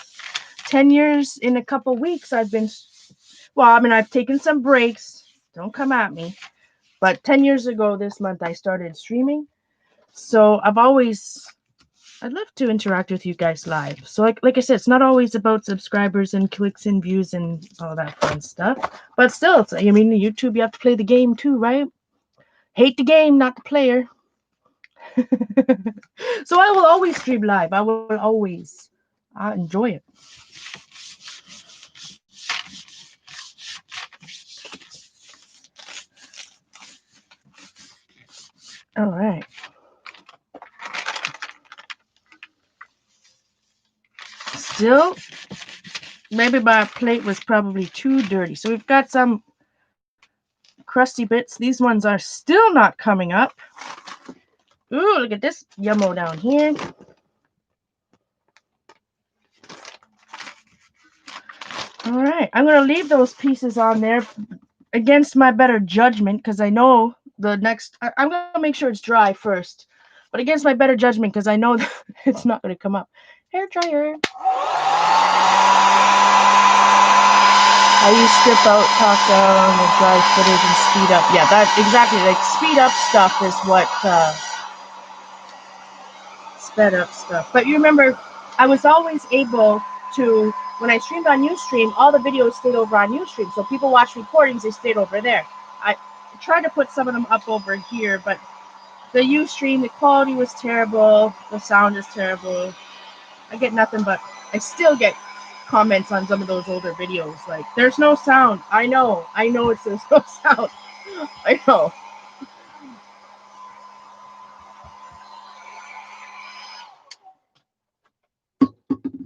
Speaker 1: 10 years in a couple weeks I've been, well, I mean, I've taken some breaks. Don't come at me. But 10 years ago this month I started streaming. So I'd love to interact with you guys live. So like I said, it's not always about subscribers and clicks and views and all that fun stuff. But still, I mean, YouTube, you have to play the game too, right? Hate the game, not the player. So I will always stream live. I enjoy it. All right. Still, maybe my plate was probably too dirty. So we've got some crusty bits. These ones are still not coming up. Ooh, look at this yummo down here. All right, I'm going to leave those pieces on there against my better judgment because I know I'm going to make sure it's dry first. But against my better judgment because I know that it's not going to come up. Hair dryer. How you strip out, talk down, the dry footage and speed up. Yeah, that exactly. Like speed up stuff is what sped up stuff. But you remember, I was always able to, when I streamed on Ustream, all the videos stayed over on Ustream. So people watch recordings, they stayed over there. I tried to put some of them up over here, but the Ustream, the quality was terrible. The sound is terrible. I get nothing but, I still get comments on some of those older videos. Like, there's no sound. I know there's no sound. I know.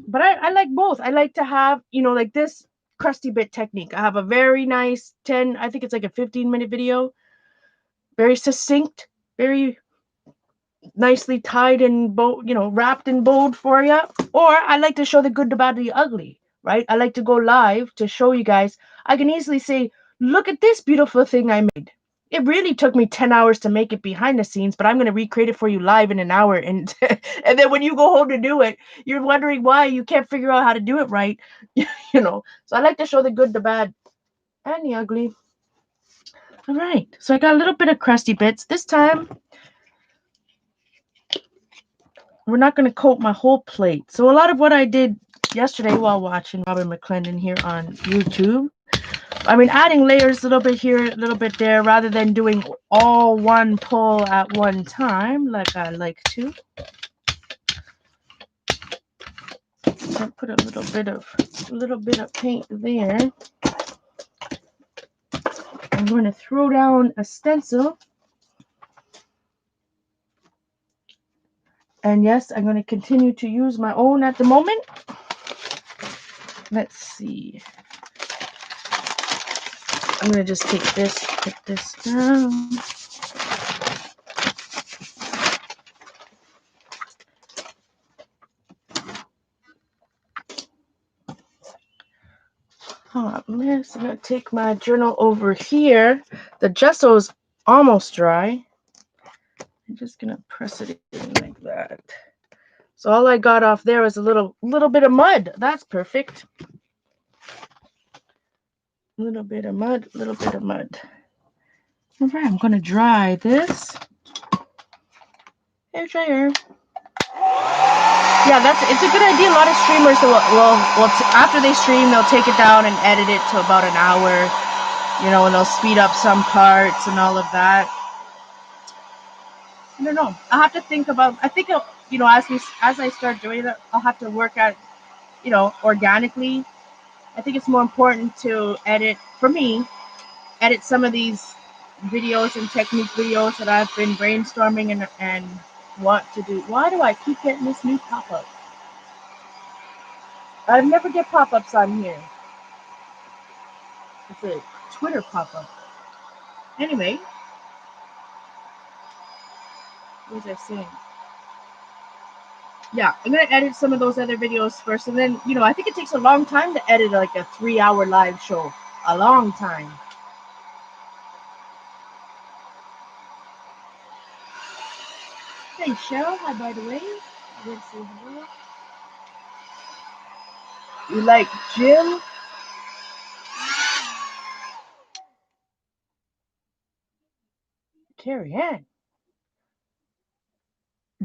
Speaker 1: But I like both. I like to have, like this crusty bit technique. I have a very nice 10, I think it's like a 15-minute video. Very succinct, very nicely tied and wrapped and bowed for you. Or I like to show the good, the bad, the ugly, right? I like to go live to show you guys. I can easily say, look at this beautiful thing I made. It really took me 10 hours to make it behind the scenes, but I'm going to recreate it for you live in an hour. And and then when you go home to do it, you're wondering why you can't figure out how to do it right. So I like to show the good, the bad, and the ugly. All right. So I got a little bit of crusty bits. This time, we're not going to coat my whole plate. So a lot of what I did yesterday while watching Robin McClendon here on YouTube, I mean, adding layers a little bit here, a little bit there, rather than doing all one pull at one time, like I like to. I'll put a little bit of paint there. I'm going to throw down a stencil. And yes, I'm going to continue to use my own at the moment. Let's see. I'm going to just take this, put this down. Oh, miss. I'm going to take my journal over here. The gesso's almost dry. I'm just going to press it in like that. So all I got off there was a little bit of mud. That's perfect. Little bit of mud, little bit of mud. All right, I'm gonna dry this. Hair dryer. Yeah, it's a good idea. A lot of streamers will after they stream, they'll take it down and edit it to about an hour. You know, and they'll speed up some parts and all of that. I don't know. I have to think about. I think you know, as I start doing it, I'll have to work at, you know, organically. I think it's more important to edit for me. Edit some of these videos and technique videos that I've been brainstorming and want to do. Why do I keep getting this new pop up? I never get pop ups on here. It's a Twitter pop up. Anyway, what was I saying? Yeah, I'm gonna edit some of those other videos first, and then, you know, I think it takes a long time to edit like a 3-hour live show. A long time. Hey, Cheryl. Hi, by the way. I didn't say hello. You like Jim? Carrie Ann.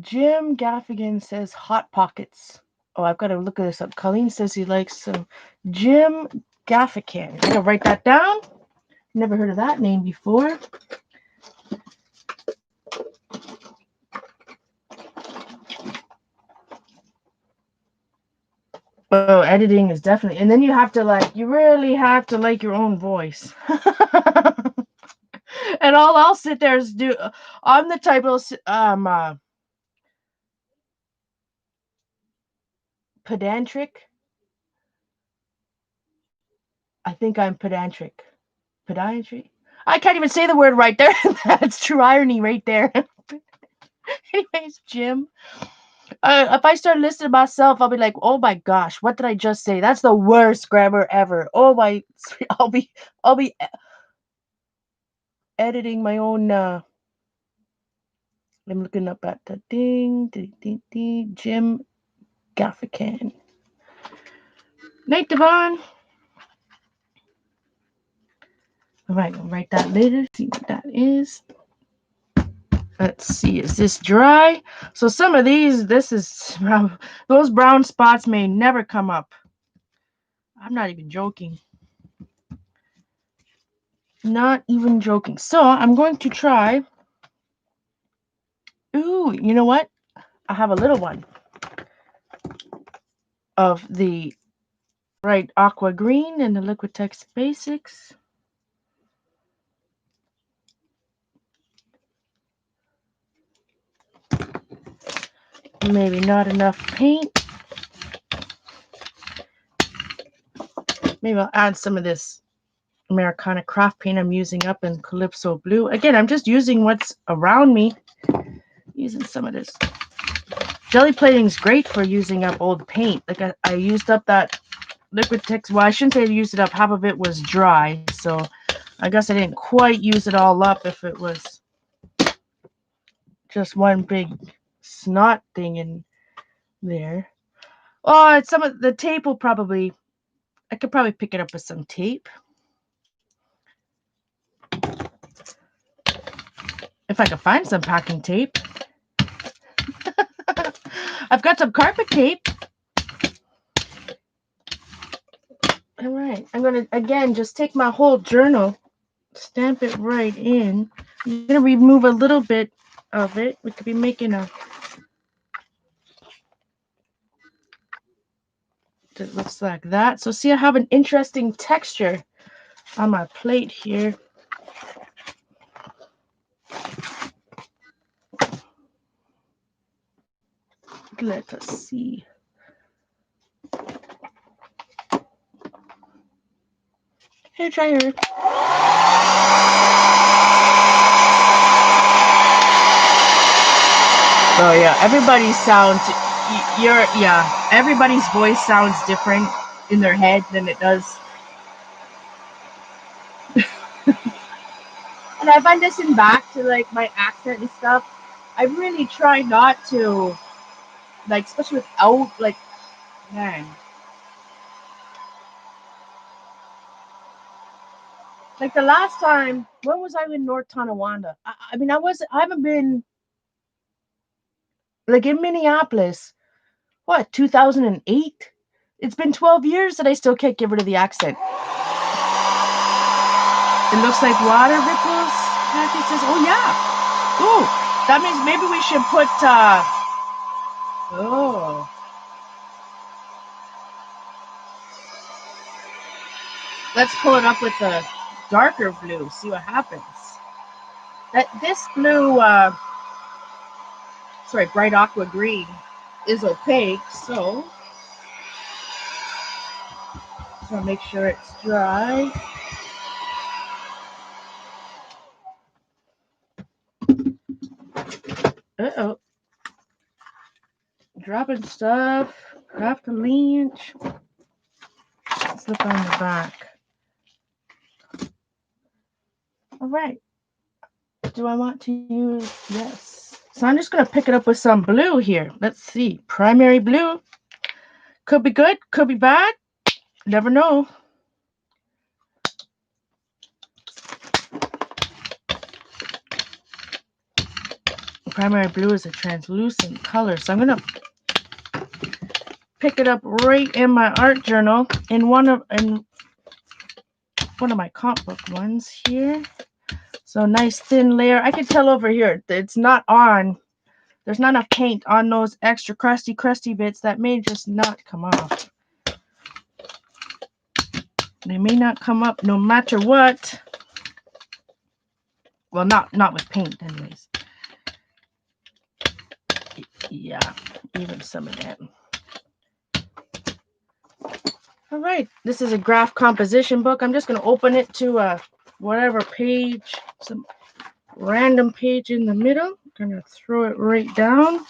Speaker 1: Jim Gaffigan says Hot Pockets. Oh, I've got to look this up. Colleen says he likes some Jim Gaffigan. I'm going to write that down. Never heard of that name before. Oh, editing is definitely, and then you have to you really have to like your own voice. And all I'll sit there is do. I'm the type of pedantic. I think I'm pedantic. Podiatry. I can't even say the word right there. That's true irony right there. Anyways, Jim. If I start listening to myself, I'll be like, "Oh my gosh, what did I just say? That's the worst grammar ever." Oh my, I'll be editing my own. I'm looking up at the Jim Gaffigan. Night, Devon. All right, I'll write that later. See what that is. Let's see, is this dry? So some of these, those brown spots may never come up. I'm not even joking. Not even joking. So I'm going to try. Ooh, you know what? I have a little one of the bright aqua green and the Liquitex Basics. Maybe not enough paint. Maybe I'll add some of this Americana craft paint I'm using up in Calypso Blue. Again, I'm just using what's around me. Using some of this. Jelly plating is great for using up old paint. Like I used up that Liquitex. Well, I shouldn't say I used it up. Half of it was dry. So I guess I didn't quite use it all up if it was just one big snot thing in there. Oh, it's some of the tape will probably, I could probably pick it up with some tape. If I could find some packing tape. I've got some carpet tape. All right. I'm going to, again, just take my whole journal, stamp it right in. I'm going to remove a little bit of it. We could be making a, it looks like that. So see, I have an interesting texture on my plate here. Let us see. Hair dryer. Oh yeah, everybody sounds. Everybody's voice sounds different in their head than it does. And if I listen back to like my accent and stuff, I really try not to like especially without like, man, like the last time, when was I in North Tonawanda? I mean, I haven't been like in Minneapolis. What, 2008? It's been 12 years that I still can't get rid of the accent. It looks like water ripples. Kathy says, oh yeah. Ooh, that means maybe we should put, oh. Let's pull it up with the darker blue, see what happens. This blue, sorry, bright aqua green is opaque, so just want to make sure it's dry. Uh-oh. Dropping stuff. Drop the lynch. Let's look on the back. All right. Do I want to use? Yes. So I'm just going to pick it up with some blue here. Let's see. Primary blue. Could be good. Could be bad. Never know. Primary blue is a translucent color. So I'm going to pick it up right in my art journal in one of my comp book ones here. So nice thin layer. I can tell over here it's not on. There's not enough paint on those extra crusty bits that may just not come off. They may not come up no matter what. Well, not with paint anyways. Yeah, even some of that. All right, this is a graph composition book. I'm just going to open it to whatever page, some random page in the middle. I'm going to throw it right down.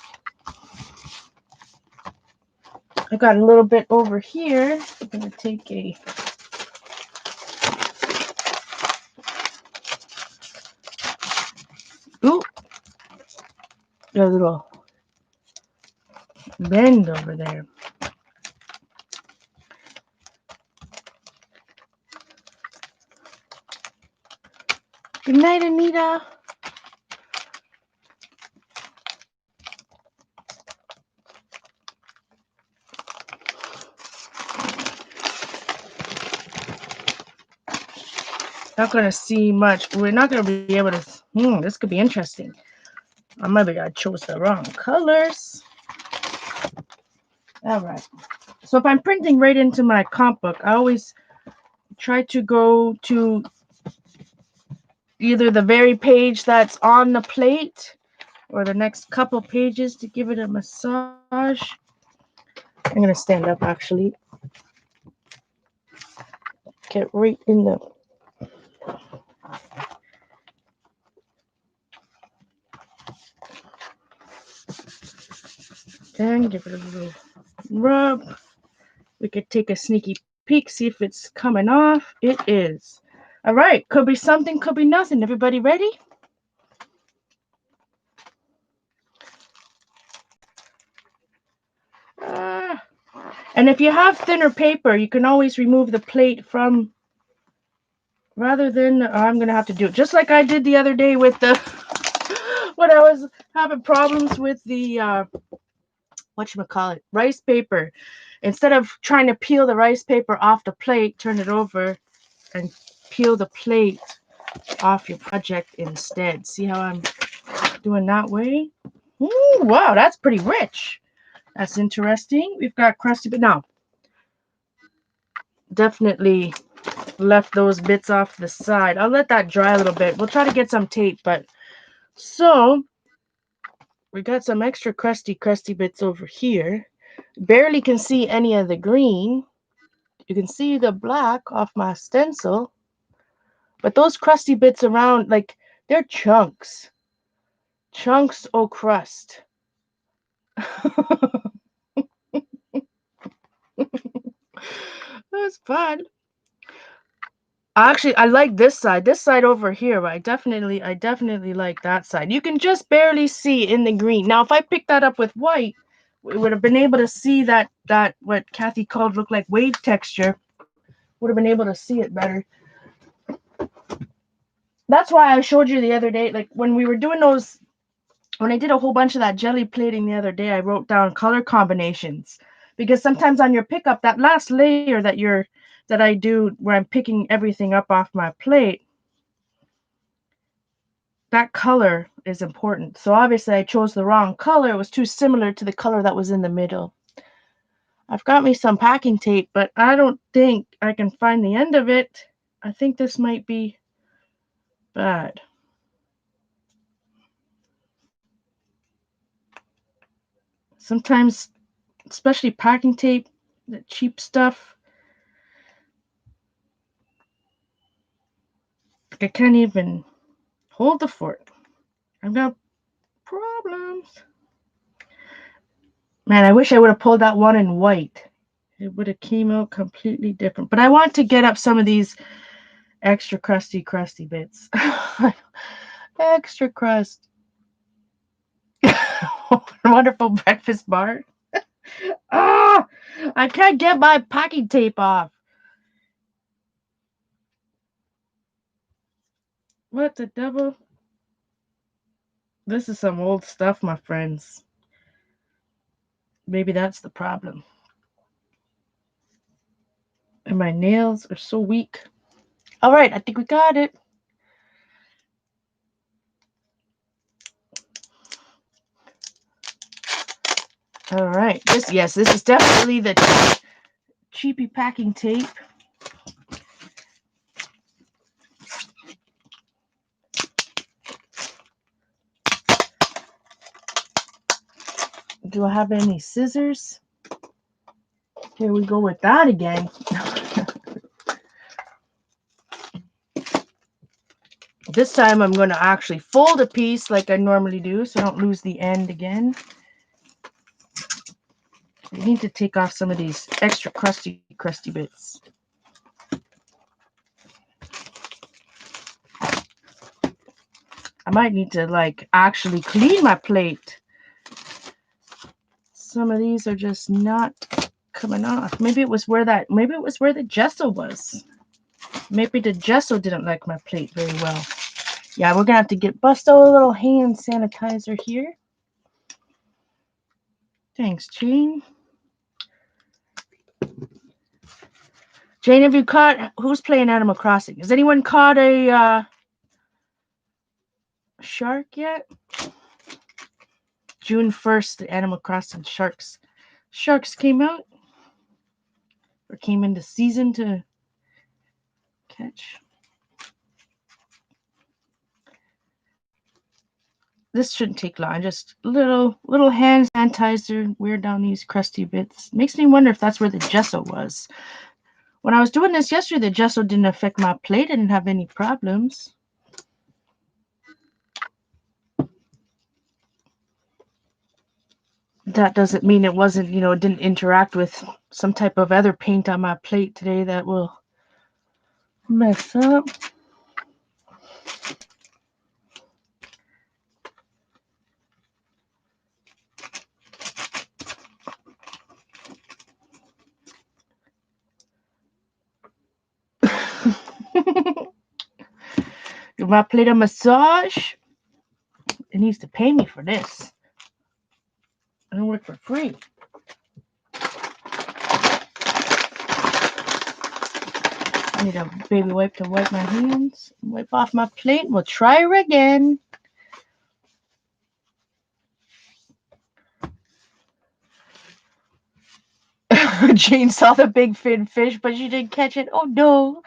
Speaker 1: I got a little bit over here. I'm going to take a a little bend over there. Good night, Anita. Not going to see much. We're not going to be able to. This could be interesting. Maybe I chose the wrong colors. All right. So if I'm printing right into my comp book, I always try to go to either the very page that's on the plate or the next couple pages to give it a massage. I'm going to stand up actually. Get right in the and give it a little rub. We could take a sneaky peek, see if it's coming off. It is. All right, could be something, could be nothing. Everybody ready? And if you have thinner paper, you can always remove the plate from, rather than, I'm going to have to do it just like I did the other day with the, when I was having problems with the, whatchamacallit, rice paper. Instead of trying to peel the rice paper off the plate, turn it over and peel the plate off your project instead. See how I'm doing that way? Ooh, wow, that's pretty rich. That's interesting. We've got crusty, but now definitely left those bits off the side. I'll let that dry a little bit. We'll try to get some tape, but so we got some extra crusty bits over here. Barely can see any of the green. You can see the black off my stencil, but those crusty bits around, like, they're chunks. Chunks o' crust. That's fun. Actually, I like this side. This side over here, but I definitely like that side. You can just barely see in the green. Now, if I pick that up with white, we would have been able to see that what Kathy called looked like wave texture. Would have been able to see it better. That's why I showed you the other day, like when we were doing those, when I did a whole bunch of that jelly plating the other day, I wrote down color combinations because sometimes on your pickup, that last layer that I do where I'm picking everything up off my plate, that color is important. So obviously I chose the wrong color. It was too similar to the color that was in the middle. I've got me some packing tape, but I don't think I can find the end of it. I think this might be bad. Sometimes, especially packing tape, the cheap stuff, I can't even hold the fort. I've got problems. Man, I wish I would have pulled that one in white. It would have came out completely different. But I want to get up some of these extra crusty bits. Extra crust. Wonderful breakfast bar. Ah, I can't get my packing tape off. What the devil? This is some old stuff, my friends. Maybe that's the problem. And my nails are so weak. All right, I think we got it. All right. This is definitely the cheapy packing tape. Do I have any scissors? Here we go with that again. This time I'm going to actually fold a piece like I normally do so I don't lose the end again. I need to take off some of these extra crusty bits. I might need to like actually clean my plate. Some of these are just not coming off. Maybe it was where the gesso was. Maybe the gesso didn't like my plate very well. Yeah, we're gonna have to bust out a little hand sanitizer here. Thanks, Jane. Jane, have you caught, who's playing Animal Crossing? Has anyone caught a shark yet? June 1st, the Animal Crossing sharks came out or came into season to catch. This shouldn't take long. Just little hand sanitizer, wear down these crusty bits. Makes me wonder if that's where the gesso was. When I was doing this yesterday, the gesso didn't affect my plate. I didn't have any problems. That doesn't mean it wasn't, it didn't interact with some type of other paint on my plate today that will mess up. Give my plate a massage. It needs to pay me for this. I don't work for free. I need a baby wipe to wipe my hands. Wipe off my plate. We'll try her again. Jane saw the big fin fish, but she didn't catch it. Oh no.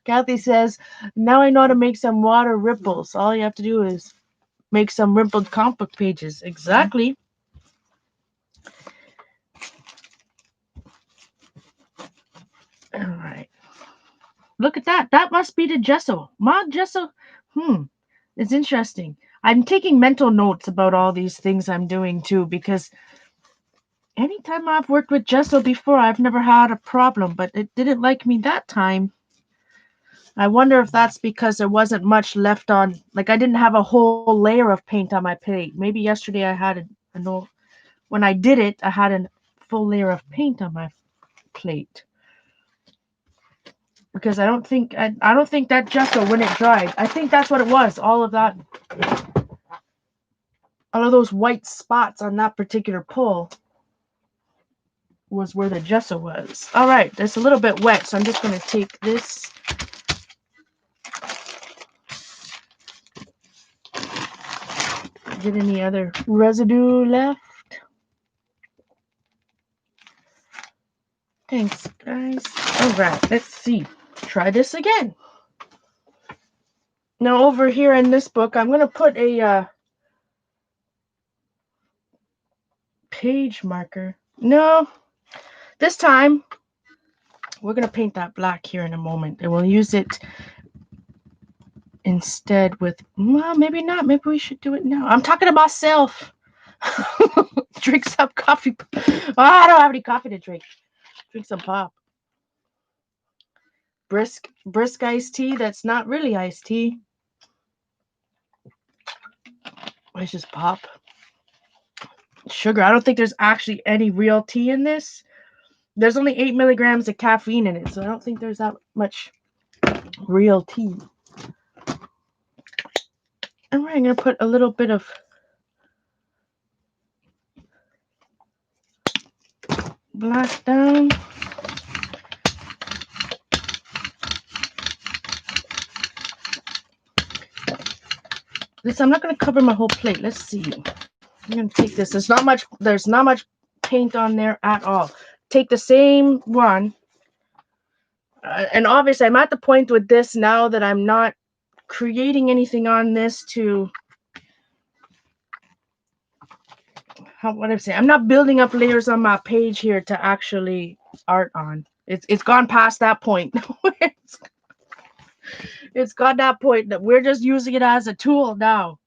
Speaker 1: Kathy says, now I know how to make some water ripples. All you have to do is make some rippled comic book pages. Exactly. All right. Look at that. That must be the gesso. Mod gesso. It's interesting. I'm taking mental notes about all these things I'm doing too, because anytime I've worked with gesso before, I've never had a problem, but it didn't like me that time. I wonder if that's because there wasn't much left on, like I didn't have a whole layer of paint on my plate. Maybe yesterday I had when I did it, I had a full layer of paint on my plate. Because I don't think that gesso, when it dried, I think that's what it was. All of those white spots on that particular pole was where the gesso was. All right, it's a little bit wet, so I'm just going to take this. Get any other residue left? Thanks, guys. All right, let's see. Try this again. Now over here in this book, I'm going to put a page marker. No, this time we're going to paint that black here in a moment, and we'll use it instead with, well, maybe not. Maybe we should do it now. I'm talking about myself. Drink some coffee. Oh, I don't have any coffee to drink. Drink some pop. Brisk iced tea. That's not really iced tea. It's just pop. Sugar. I don't think there's actually any real tea in this. There's only 8 milligrams of caffeine in it, so I don't think there's that much real tea. And I'm going to put a little bit of black down. This, I'm not going to cover my whole plate. Let's see. I'm going to take this. There's not much paint on there at all. Take the same one. And obviously, I'm at the point with this now that I'm not creating anything on this to, what I'm saying, I'm not building up layers on my page here to actually art on. It's gone past that point. It's got that point that we're just using it as a tool now.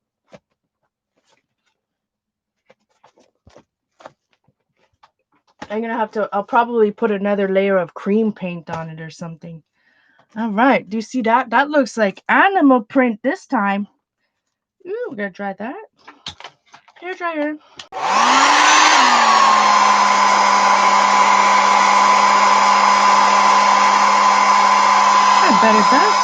Speaker 1: I'll probably put another layer of cream paint on it or something. All right, do you see that? That looks like animal print this time. Ooh, we're gonna dry that. Hair dryer. I bet it does.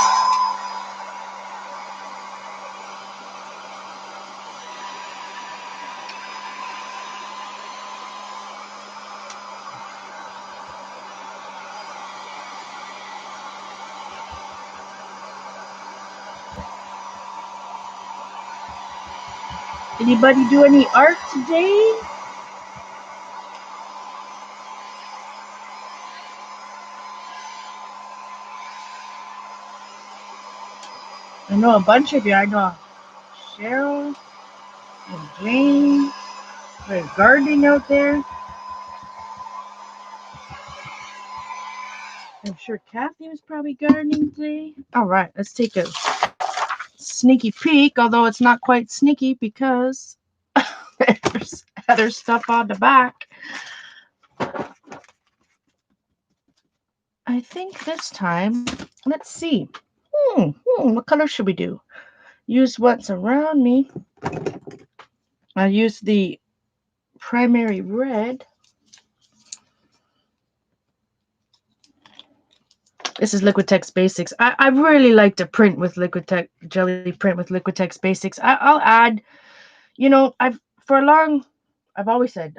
Speaker 1: Anybody do any art today? I know a bunch of you. I know Cheryl and Jane. There's gardening out there. I'm sure Kathy was probably gardening today. All right, let's take a sneaky peek, although it's not quite sneaky because there's other stuff on the back. I think this time, let's see. What color should we do? Use what's around me. I'll use the primary red. This is Liquitex Basics. I really like to print with Liquitex, Gelliprint with Liquitex Basics. I'll add, I've always said,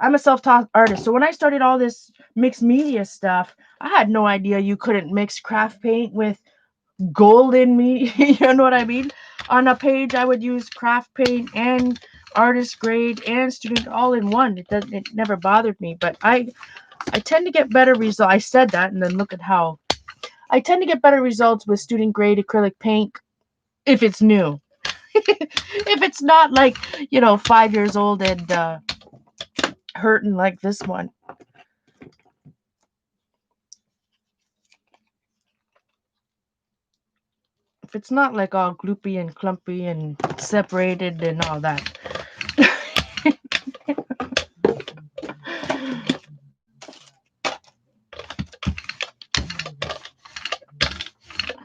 Speaker 1: I'm a self-taught artist. So when I started all this mixed media stuff, I had no idea you couldn't mix craft paint with golden media. You know what I mean? On a page, I would use craft paint and artist grade and student all in one. It never bothered me, but I tend to get better results. I said that, and then look at how I tend to get better results with student grade acrylic paint if it's new. If it's not 5 years old and hurting like this one. If it's not like all gloopy and clumpy and separated and all that.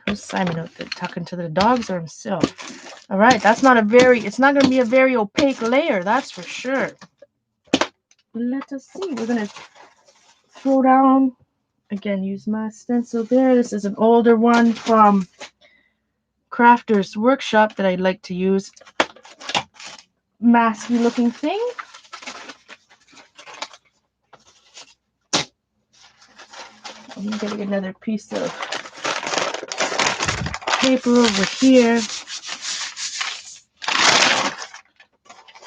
Speaker 1: Who's Simon out there talking to the dogs or himself? All right, it's not going to be a very opaque layer, that's for sure. let us see. We're gonna throw down again. Use my stencil there. This is an older one from Crafter's Workshop that I like to use. Masky looking thing. I'm getting another piece of paper over here.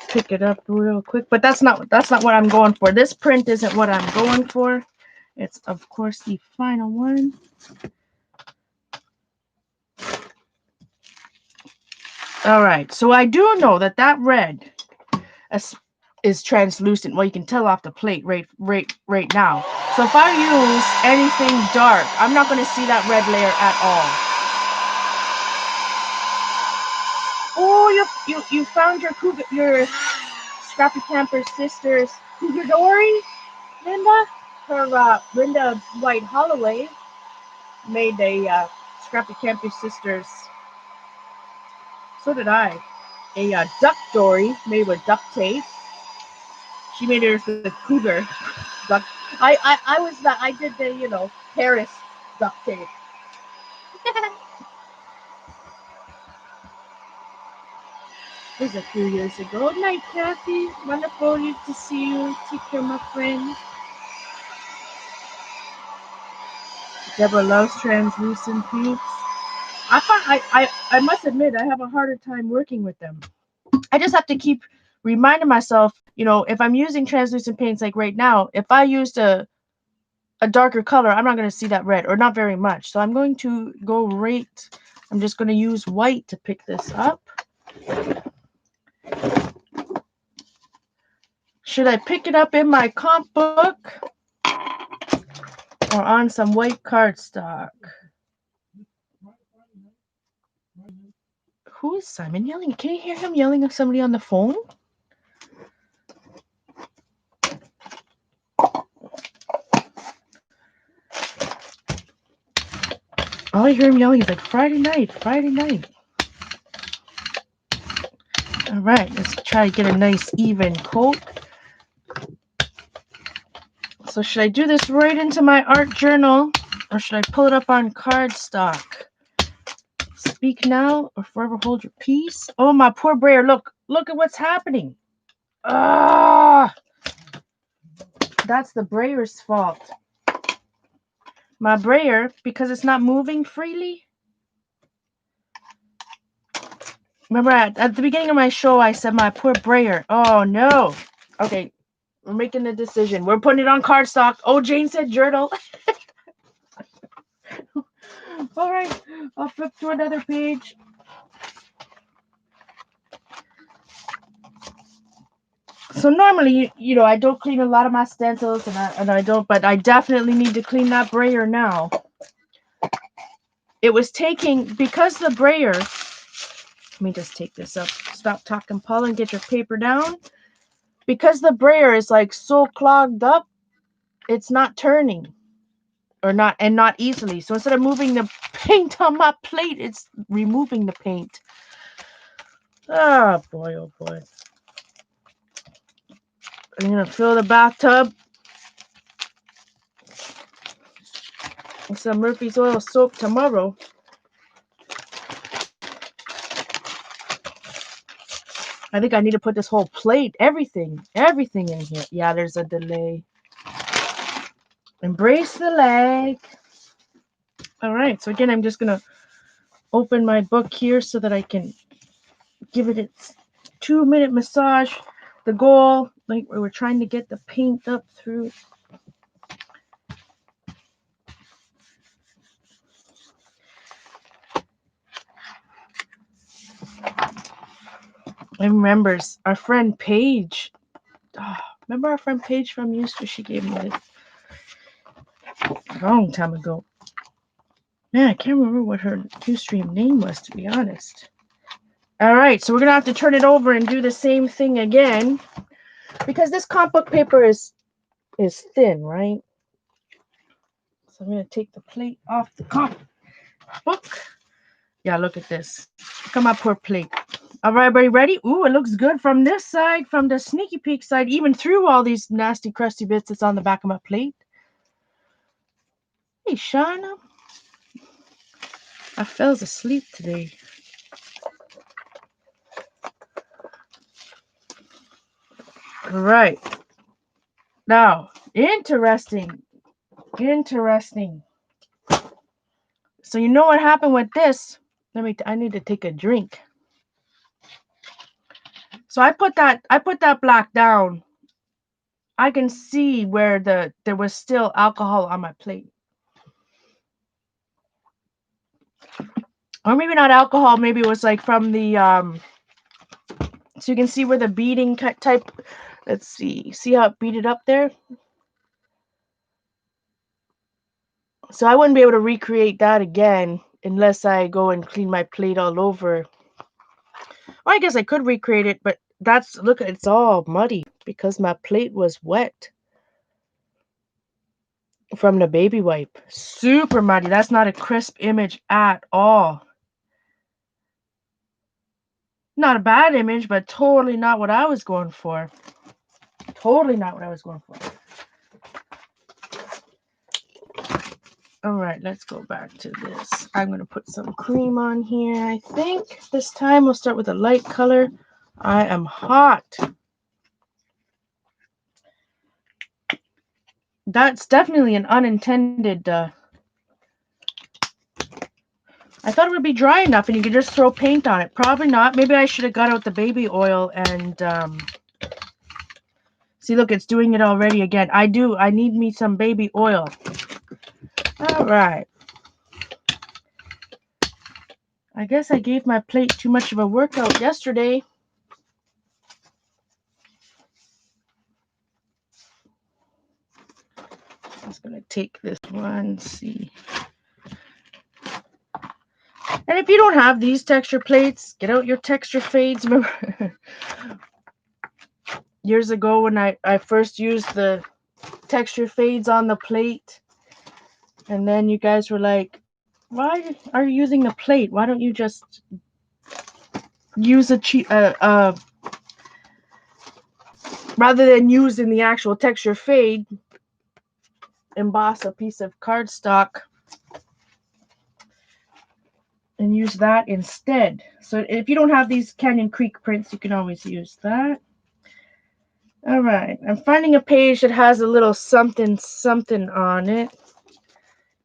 Speaker 1: Pick it up real quick, but that's not what I'm going for. This print isn't what I'm going for. It's of course the final one. All right, so I do know that that red is translucent. Well, you can tell off the plate right now. So if I use anything dark, I'm not going to see that red layer at all. Oh, you found your Scrappy Camper sister's Cougar Dory, Linda. Her Linda White Holloway made a Scrappy Camper sisters. So did I. A duck dory made with duct tape. She made it with cougar duck. I was that I did the Paris duct tape. It was a few years ago. Night, Kathy. Wonderful to see you. Take care, my friend. Deborah loves translucent paints. I must admit I have a harder time working with them. I just have to keep reminding myself, if I'm using translucent paints like right now, if I used a darker color, I'm not going to see that red, or not very much. So I'm going to go I'm just going to use white to pick this up. Should I pick it up in my comp book or on some white cardstock? Who is Simon yelling? Can you hear him yelling at somebody on the phone? All I hear him yelling is like Friday night. All right, let's try to get a nice even coat. So should I do this right into my art journal, or should I pull it up on cardstock? Speak now or forever hold your peace. Oh, my poor brayer. Look at what's happening. Ah, that's the brayer's fault. My brayer, because it's not moving freely. Remember at the beginning of my show, I said my poor brayer. Oh, no. Okay, we're making a decision. We're putting it on cardstock. Oh, Jane said journal. All right, I'll flip to another page. So normally, I don't clean a lot of my stencils, and I don't, but I definitely need to clean that brayer now. It was taking, because the brayer, let me just take this up. Stop talking, Paula, and get your paper down. Because the brayer is like so clogged up, it's not turning, not easily. So instead of moving the paint on my plate, it's removing the paint. Oh boy, oh boy. I'm gonna fill the bathtub with some Murphy's Oil soap tomorrow. I think I need to put this whole plate, everything in here. Yeah, there's a delay. Embrace the lag. All right, so again, I'm just gonna open my book here so that I can give it its 2-minute massage. The goal, like we're trying to get the paint up through. I remember our friend Paige. Oh, remember our friend Paige from Houston? She gave me this a long time ago. Man, I can't remember what her Ustream name was, to be honest. All right, so we're gonna have to turn it over and do the same thing again, because this comp book paper is thin, right? So I'm gonna take the plate off the comp book. Yeah, look at this. Look at my poor plate. All right, everybody ready? Ooh, it looks good from this side, from the sneaky peek side, even through all these nasty crusty bits that's on the back of my plate. Hey, Shauna. I fell asleep today. All right. Now, interesting. So you know what happened with this? I need to take a drink. So I put that black down. I can see where there was still alcohol on my plate. Or maybe not alcohol, maybe it was like from the so you can see where the beading type, let's see how it beaded up there? So I wouldn't be able to recreate that again unless I go and clean my plate all over. Well, I guess I could recreate it, but look, it's all muddy because my plate was wet from the baby wipe. Super muddy. That's not a crisp image at all. Not a bad image, but totally not what I was going for. Totally not what I was going for. All right, let's go back to this. I'm going to put some cream on here, I think. This time we'll start with a light color. I am hot. That's definitely an unintended... I thought it would be dry enough and you could just throw paint on it. Probably not. Maybe I should have got out the baby oil and... See, look, it's doing it already again. I need me some baby oil. All right. I guess I gave my plate too much of a workout yesterday. I'm just going to take this one, see. And if you don't have these texture plates, get out your texture fades. Remember years ago when I first used the texture fades on the plate, and then you guys were like, why are you using the plate? Why don't you just use rather than using the actual texture fade, emboss a piece of cardstock and use that instead. So if you don't have these Canyon Creek prints, you can always use that. All right, I'm finding a page that has a little something on it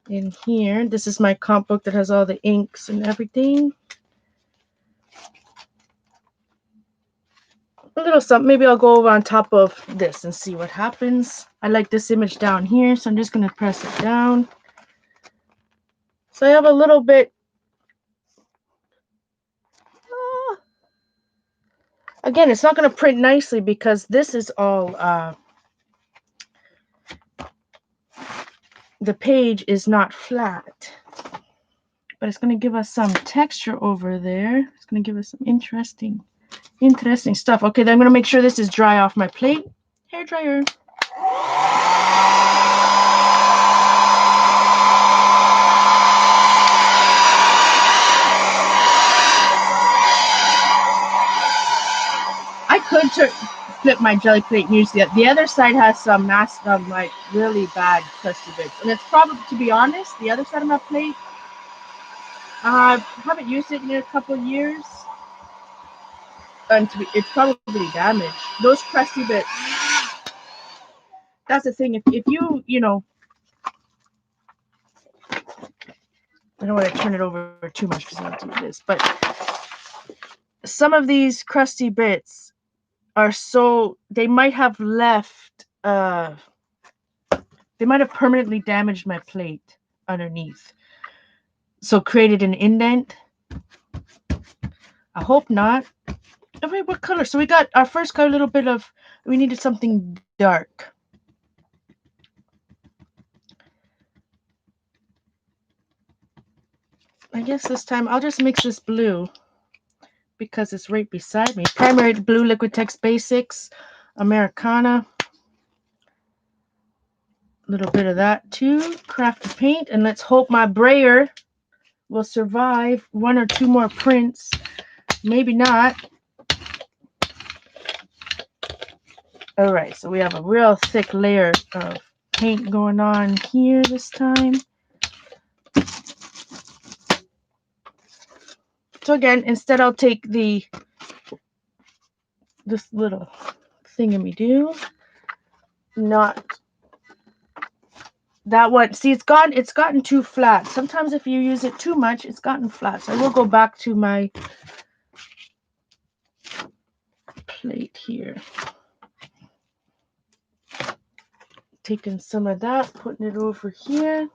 Speaker 1: in here. This is my comp book that has all the inks and everything. A little something. Maybe I'll go over on top of this and see what happens. I like this image down here, so I'm just going to press it down. So I have a little bit. Again, it's not going to print nicely because this is all, the page is not flat. But it's going to give us some texture over there. It's going to give us some interesting stuff. Okay, then I'm going to make sure this is dry off my plate. Hair dryer. I could flip my jelly plate and use the other side has some like really bad crusty bits. And it's probably, to be honest, the other side of my plate, I haven't used it in a couple of years. And it's probably damaged. Those crusty bits. That's the thing. If you know, I don't want to turn it over too much because I don't do this, but some of these crusty bits are they might have left, they might have permanently damaged my plate underneath. So created an indent. I hope not. Okay, what color? So we got our first color, a little bit of, we needed something dark. I guess this time I'll just mix this blue because it's right beside me. Primary blue Liquitex Basics, Americana. A little bit of that too. Crafty paint. And let's hope my brayer will survive one or two more prints Maybe not. All right, so we have a real thick layer of paint going on here this time. So again, instead I'll take this little thingamajig, not that one. See, it's gotten too flat. Sometimes if you use it too much, it's gotten flat. So I will go back to my plate here. Taking some of that, putting it over here.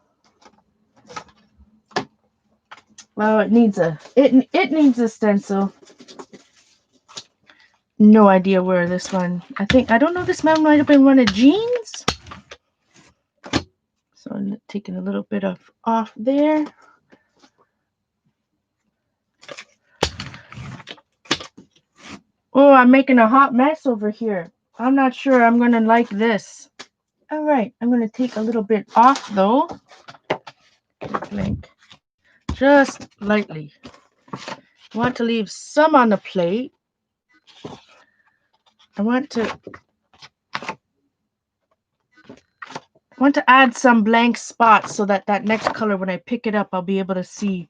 Speaker 1: Well, it needs a stencil. No idea where this one. I don't know. This man might have been one of Jean's. So I'm taking a little bit of off there. Oh, I'm making a hot mess over here. I'm not sure I'm gonna like this. All right, I'm gonna take a little bit off though. Blink. Just lightly. I want to leave some on the plate. I want to add some blank spots so that next color, when I pick it up, I'll be able to see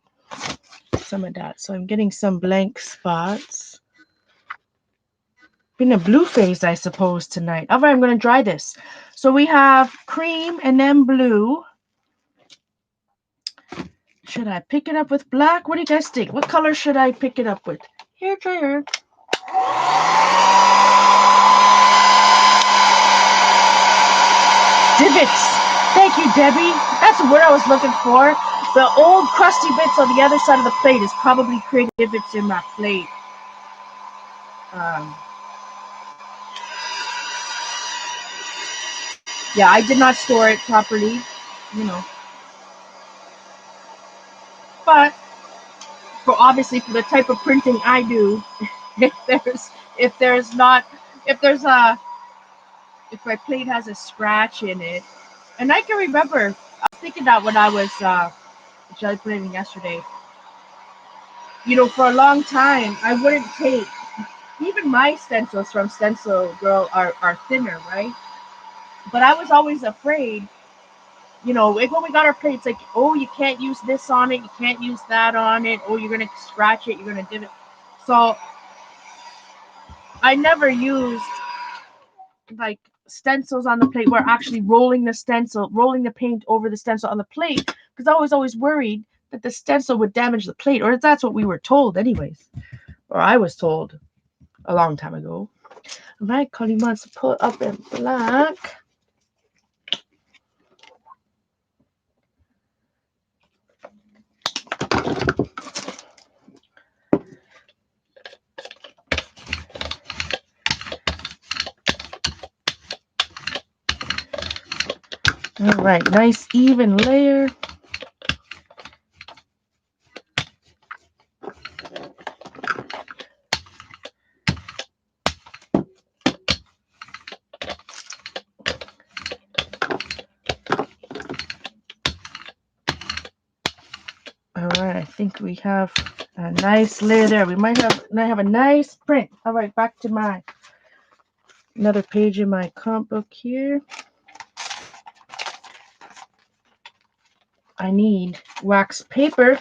Speaker 1: some of that. So I'm getting some blank spots. Been a blue phase, I suppose, tonight. All right, I'm going to dry this. So we have cream and then blue. Should I pick it up with black? What do you guys think? What color should I pick it up with? Here, try here. Divots. Thank you, Debbie. That's the word I was looking for. The old crusty bits on the other side of the plate is probably creating divots in my plate. Yeah, I did not store it properly, you know. But obviously for the type of printing I do, if my plate has a scratch in it, and I can remember, I was thinking that when I was Gelliprinting yesterday, you know, for a long time I wouldn't take, even my stencils from Stencil Girl are thinner, right? But I was always afraid, you know, like when we got our plates, like, oh, you can't use this on it, you can't use that on it, oh, you're gonna scratch it, you're gonna dip it. So I never used like stencils on the plate where actually rolling the paint over the stencil on the plate, because I was always worried that the stencil would damage the plate, or that's what we were told anyways, or I was told a long time ago. My Connie wants to put up in black. All right, nice even layer. All right, I think we have a nice layer there. We might have a nice print. All right, back to my another page in my comp book here. I need wax paper.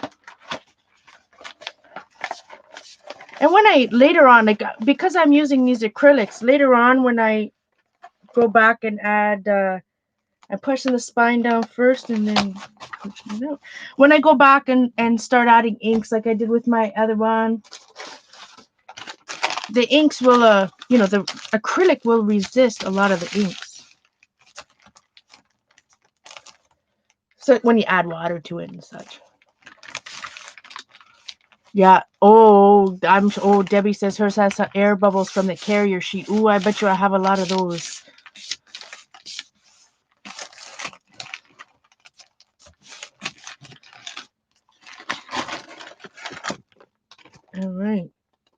Speaker 1: And when I later on, like, because I'm using these acrylics, later on when I go back and add, I'm pushing the spine down first and then pushing it out. When I go back and start adding inks like I did with my other one, the inks will, you know, the acrylic will resist a lot of the inks. So when you add water to it and such. Yeah. Oh, Debbie says hers has some air bubbles from the carrier sheet. Ooh, I bet you I have a lot of those. All right.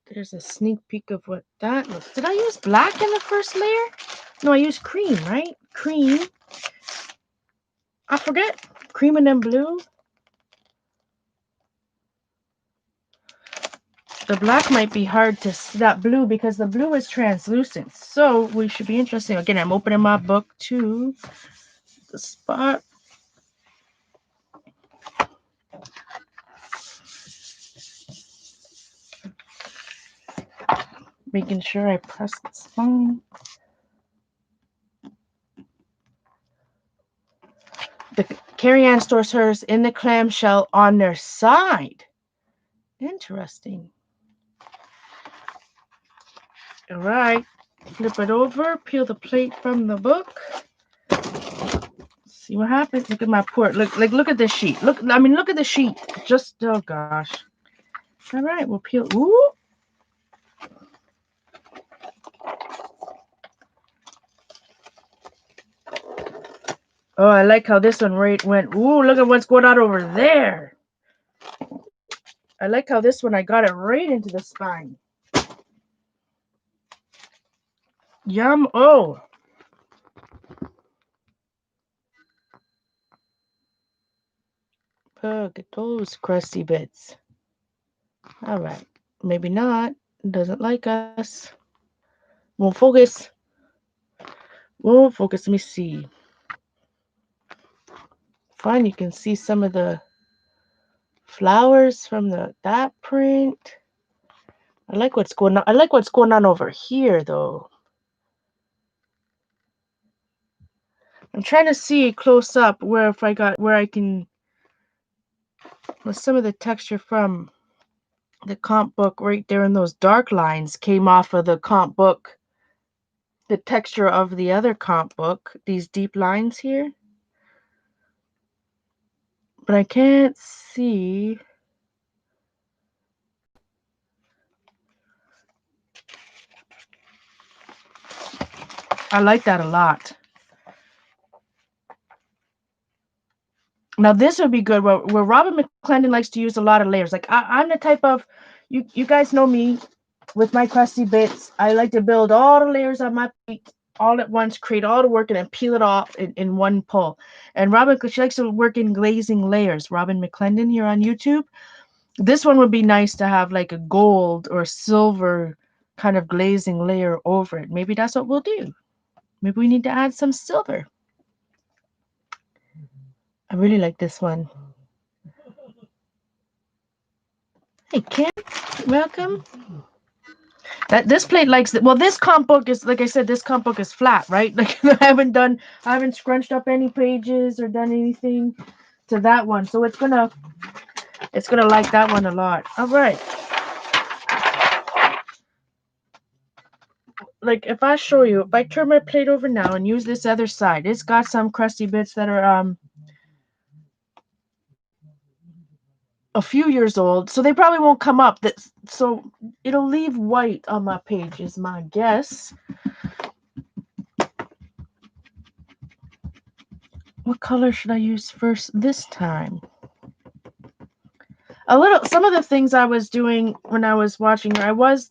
Speaker 1: There's a sneak peek of what that looks. Did I use black in the first layer? No, I used cream, right? Cream. I forget. Cream and then blue. The black might be hard to see, that blue, because the blue is translucent. So we should be interesting. Again, I'm opening my book to the spot. Making sure I press the spine. The Carrie-Ann stores hers in the clamshell on their side. Interesting. All right, flip it over, peel the plate from the book. See what happens. Look at my port. Look at this sheet. Look at the sheet. Just, oh gosh. All right, we'll peel. Ooh. Oh, I like how this one went. Ooh, look at what's going on over there. I like how this one, I got it right into the spine. Yum. Oh. Look at those crusty bits. All right. Maybe not. It doesn't like us. Won't focus. Won't focus. Let me see. Fine, you can see some of the flowers from that print. I like what's going on. I like what's going on over here, though. I'm trying to see close up where I can, with some of the texture from the comp book right there, and those dark lines came off of the comp book. The texture of the other comp book, these deep lines here. But I can't see. I like that a lot. Now this would be good where Robin McClendon likes to use a lot of layers. Like I'm the type of, you guys know me with my crusty bits. I like to build all the layers on my plate all at once, create all the work, and then peel it off in one pull. And Robin, she likes to work in glazing layers. Robin McClendon here on YouTube. This one would be nice to have like a gold or silver kind of glazing layer over it. Maybe that's what we'll do. Maybe we need to add some silver. I really like this one. Hey, Kim, welcome. This plate likes it. Well, this comp book is, like I said, this comp book is flat, right? Like I haven't scrunched up any pages or done anything to that one, so it's gonna like that one a lot. All right. Like if I show you, if I turn my plate over now and use this other side, it's got some crusty bits that are a few years old, so they probably won't come up. So it'll leave white on my page is my guess. What color should I use first this time? Some of the things I was doing when I was watching her, I was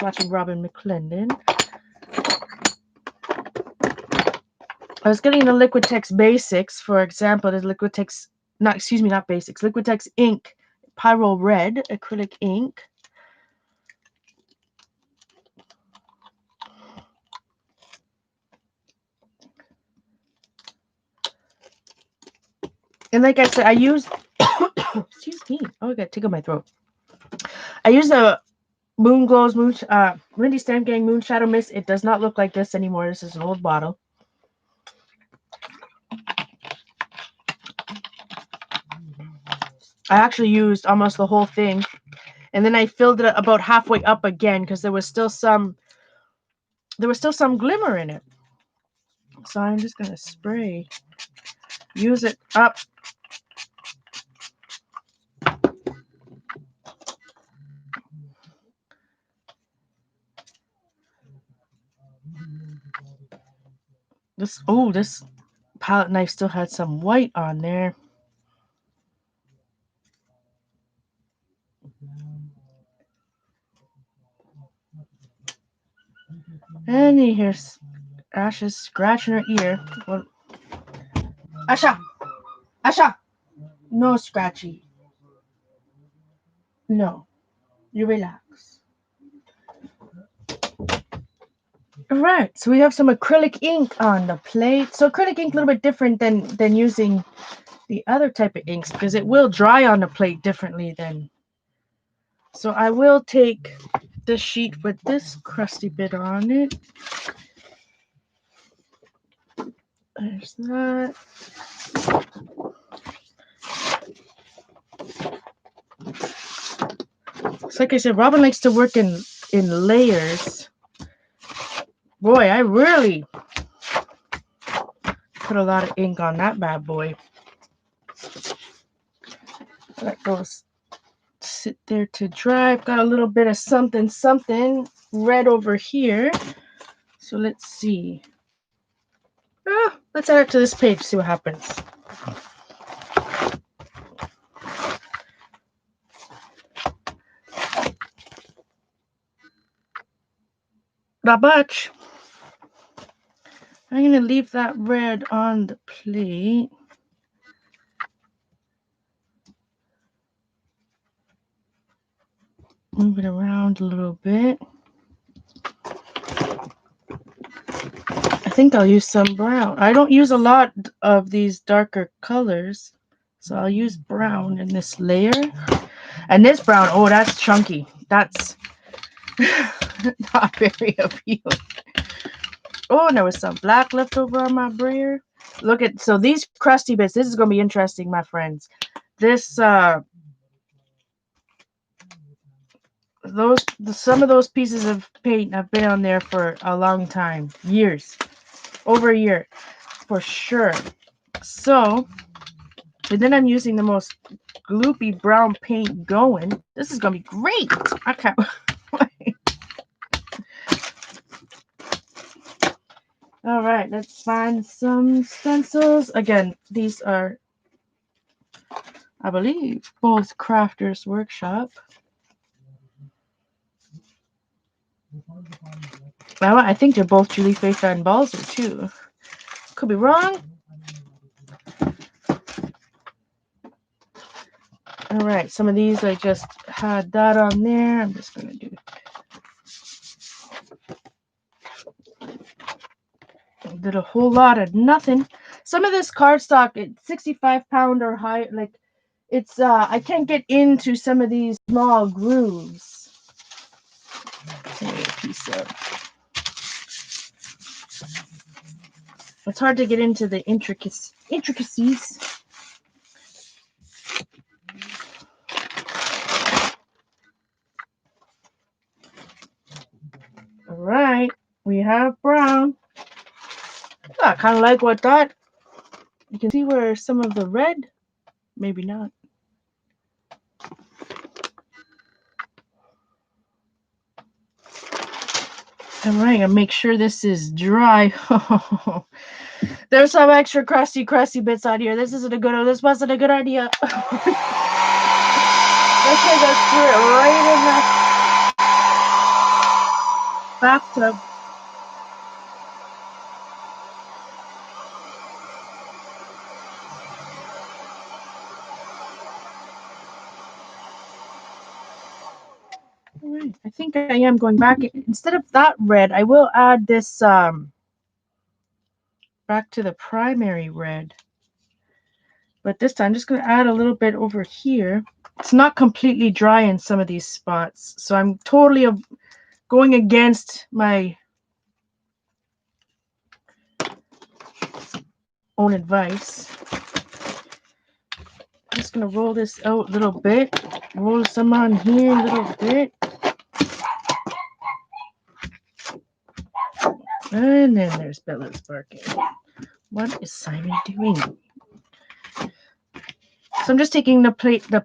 Speaker 1: watching Robin McClendon. I was getting the Liquitex Basics, for example, the Liquitex, not Basics, Liquitex ink, Pyro Red acrylic ink. And like I said, I used, excuse me, oh, I got tickle my throat. I used the Moon Glows, Lindy Stamp Gang Moon Shadow Mist. It does not look like this anymore. This is an old bottle. I actually used almost the whole thing. And then I filled it about halfway up again because there was still some glimmer in it. So I'm just going to spray. Use it up. This palette knife still had some white on there. And you hear Asha's scratching her ear. Well, Asha! No, Scratchy. No. You relax. All right, so we have some acrylic ink on the plate. So acrylic ink a little bit different than using the other type of inks because it will dry on the plate differently than. So I will take this sheet with this crusty bit on it. There's that. So like I said, Robin likes to work in layers. Boy, I really put a lot of ink on that bad boy. That goes sit there to dry. I've got a little bit of something red over here. So let's see. Let's add it to this page, see what happens. Not much. I'm going to leave that red on the plate. Move it around a little bit. I think I'll use some brown. I don't use a lot of these darker colors, so I'll use brown in this layer. And this brown, oh, that's chunky. That's not very appealing. Oh, and there was some black left over on my brayer. Look at, so these crusty bits, this is going to be interesting, my friends. This, some of those pieces of paint have been on there for a long time. Years. Over a year. For sure. So, and then I'm using the most gloopy brown paint going. This is going to be great. I can't wait. All right, let's find some stencils. Again, these are, I believe, both Crafters Workshop. Well, I think they're both Julie Faye Fan Balzer too. Could be wrong. All right, some of these I just had that on there. I'm just going to do. Did a whole lot of nothing. Some of this cardstock, it's 65-pound or higher. Like, it's I can't get into some of these small grooves. Piece of. It's hard to get into the intricacies. All right, we have brown. I kind of like what that. You can see where some of the red, maybe not. All right, and make sure this is dry. There's some extra crusty bits on here. This isn't a good one. This wasn't a good idea. This thing goes through it right in the bathtub. All right, I think I am going back. Instead of that red, I will add this back to the primary red. But this time I'm just going to add a little bit over here. It's not completely dry in some of these spots, so I'm totally going against my own advice. I'm just going to roll this out a little bit. Roll some on here a little bit. And then there's Bella's barking. What is Simon doing? So I'm just taking the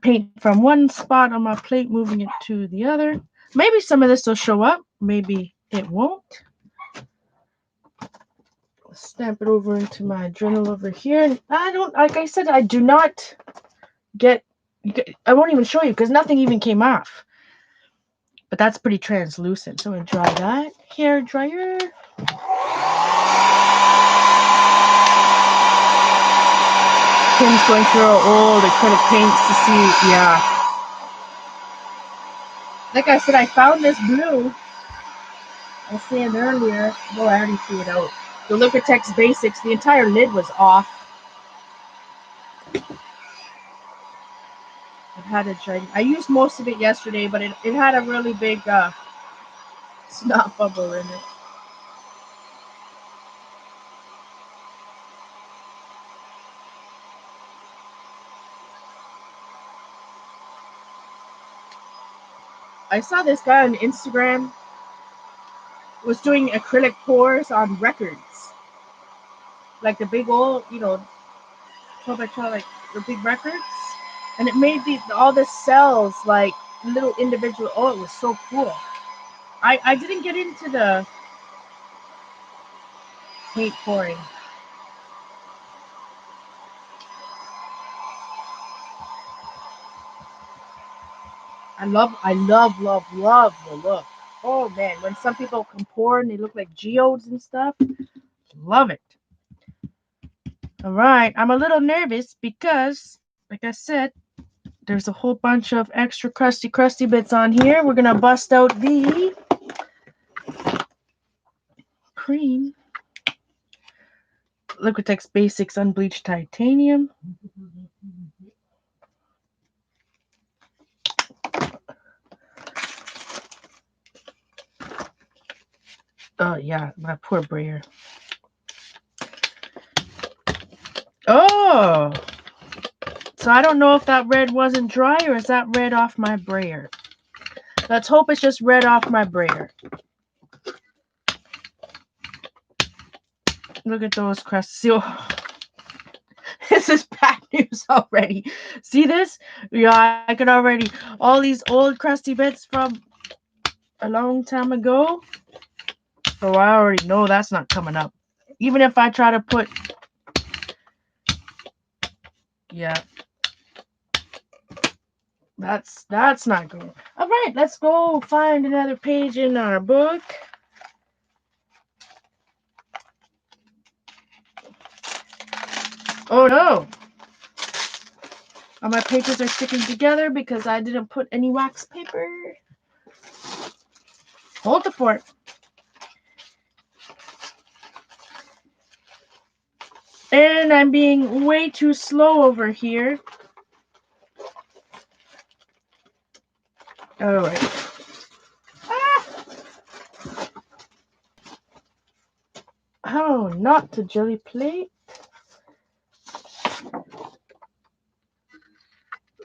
Speaker 1: paint from one spot on my plate, moving it to the other. Maybe some of this will show up. Maybe it won't. Stamp it over into my journal over here. And I don't, like I said, I do not get, I won't even show you because nothing even came off. But that's pretty translucent. So I'm going to dry that. Hair dryer. Kim's going through all the acrylic paints to see, yeah. Like I said, I found this blue. I was saying earlier. Well, I already threw it out. The Liquitex Basics. The entire lid was off. It had a giant. I used most of it yesterday, but it had a really big snot bubble in it. I saw this guy on Instagram was doing acrylic pours on records, like the big old, 12 by 12, like the big records, and it made all the cells like little individual. Oh, it was so cool. I didn't get into the paint pouring. I love the look. Oh man, when some people can pour and they look like geodes and stuff, love it. All right, I'm a little nervous because, like I said, there's a whole bunch of extra crusty bits on here. We're gonna bust out the cream Liquitex Basics Unbleached Titanium. Oh yeah, my poor brayer. Oh, so I don't know if that red wasn't dry or is that red off my brayer. Let's hope it's just red off my brayer. Look at those crusty. Oh, this is bad news already. See this? Yeah, I can already. All these old crusty bits from a long time ago. So I already know that's not coming up. Even if I try to put. Yeah. That's not good. All right, let's go find another page in our book. Oh no! All my pages are sticking together because I didn't put any wax paper. Hold the fort. And I'm being way too slow over here. All right. Ah! Oh, not to Gelliplate.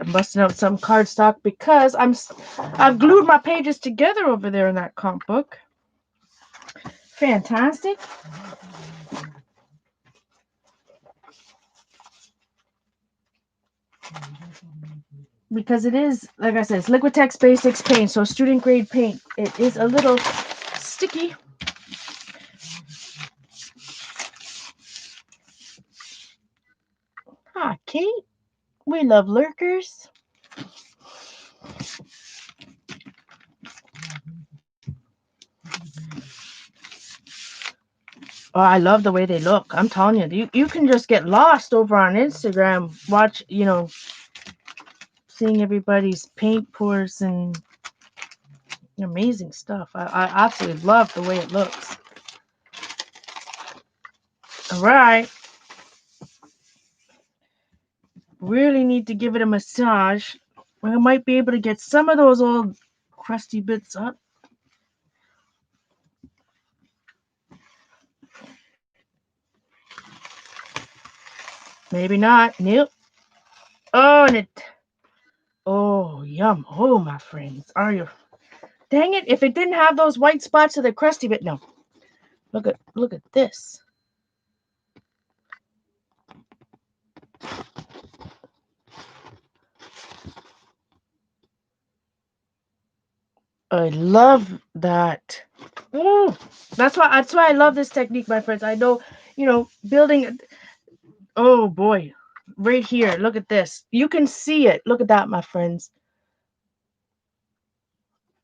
Speaker 1: I'm busting out some cardstock because I've glued my pages together over there in that comp book. Fantastic. Because it is, like I said, it's Liquitex Basics paint, so student grade paint. It is a little sticky. Hi, Kate. We love lurkers. Oh, I love the way they look. I'm telling you can just get lost over on Instagram. Watch, seeing everybody's paint pours and amazing stuff. I absolutely love the way it looks. All right. Really need to give it a massage. I might be able to get some of those old crusty bits up. Maybe not. Nope. Oh, and it. Oh, yum. Oh, my friends. Are you? Dang it. If it didn't have those white spots of the crusty bit. No. Look at this. I love that. Oh, that's why I love this technique, my friends. I know, building. Oh boy, right here. Look at this. You can see it. Look at that, my friends.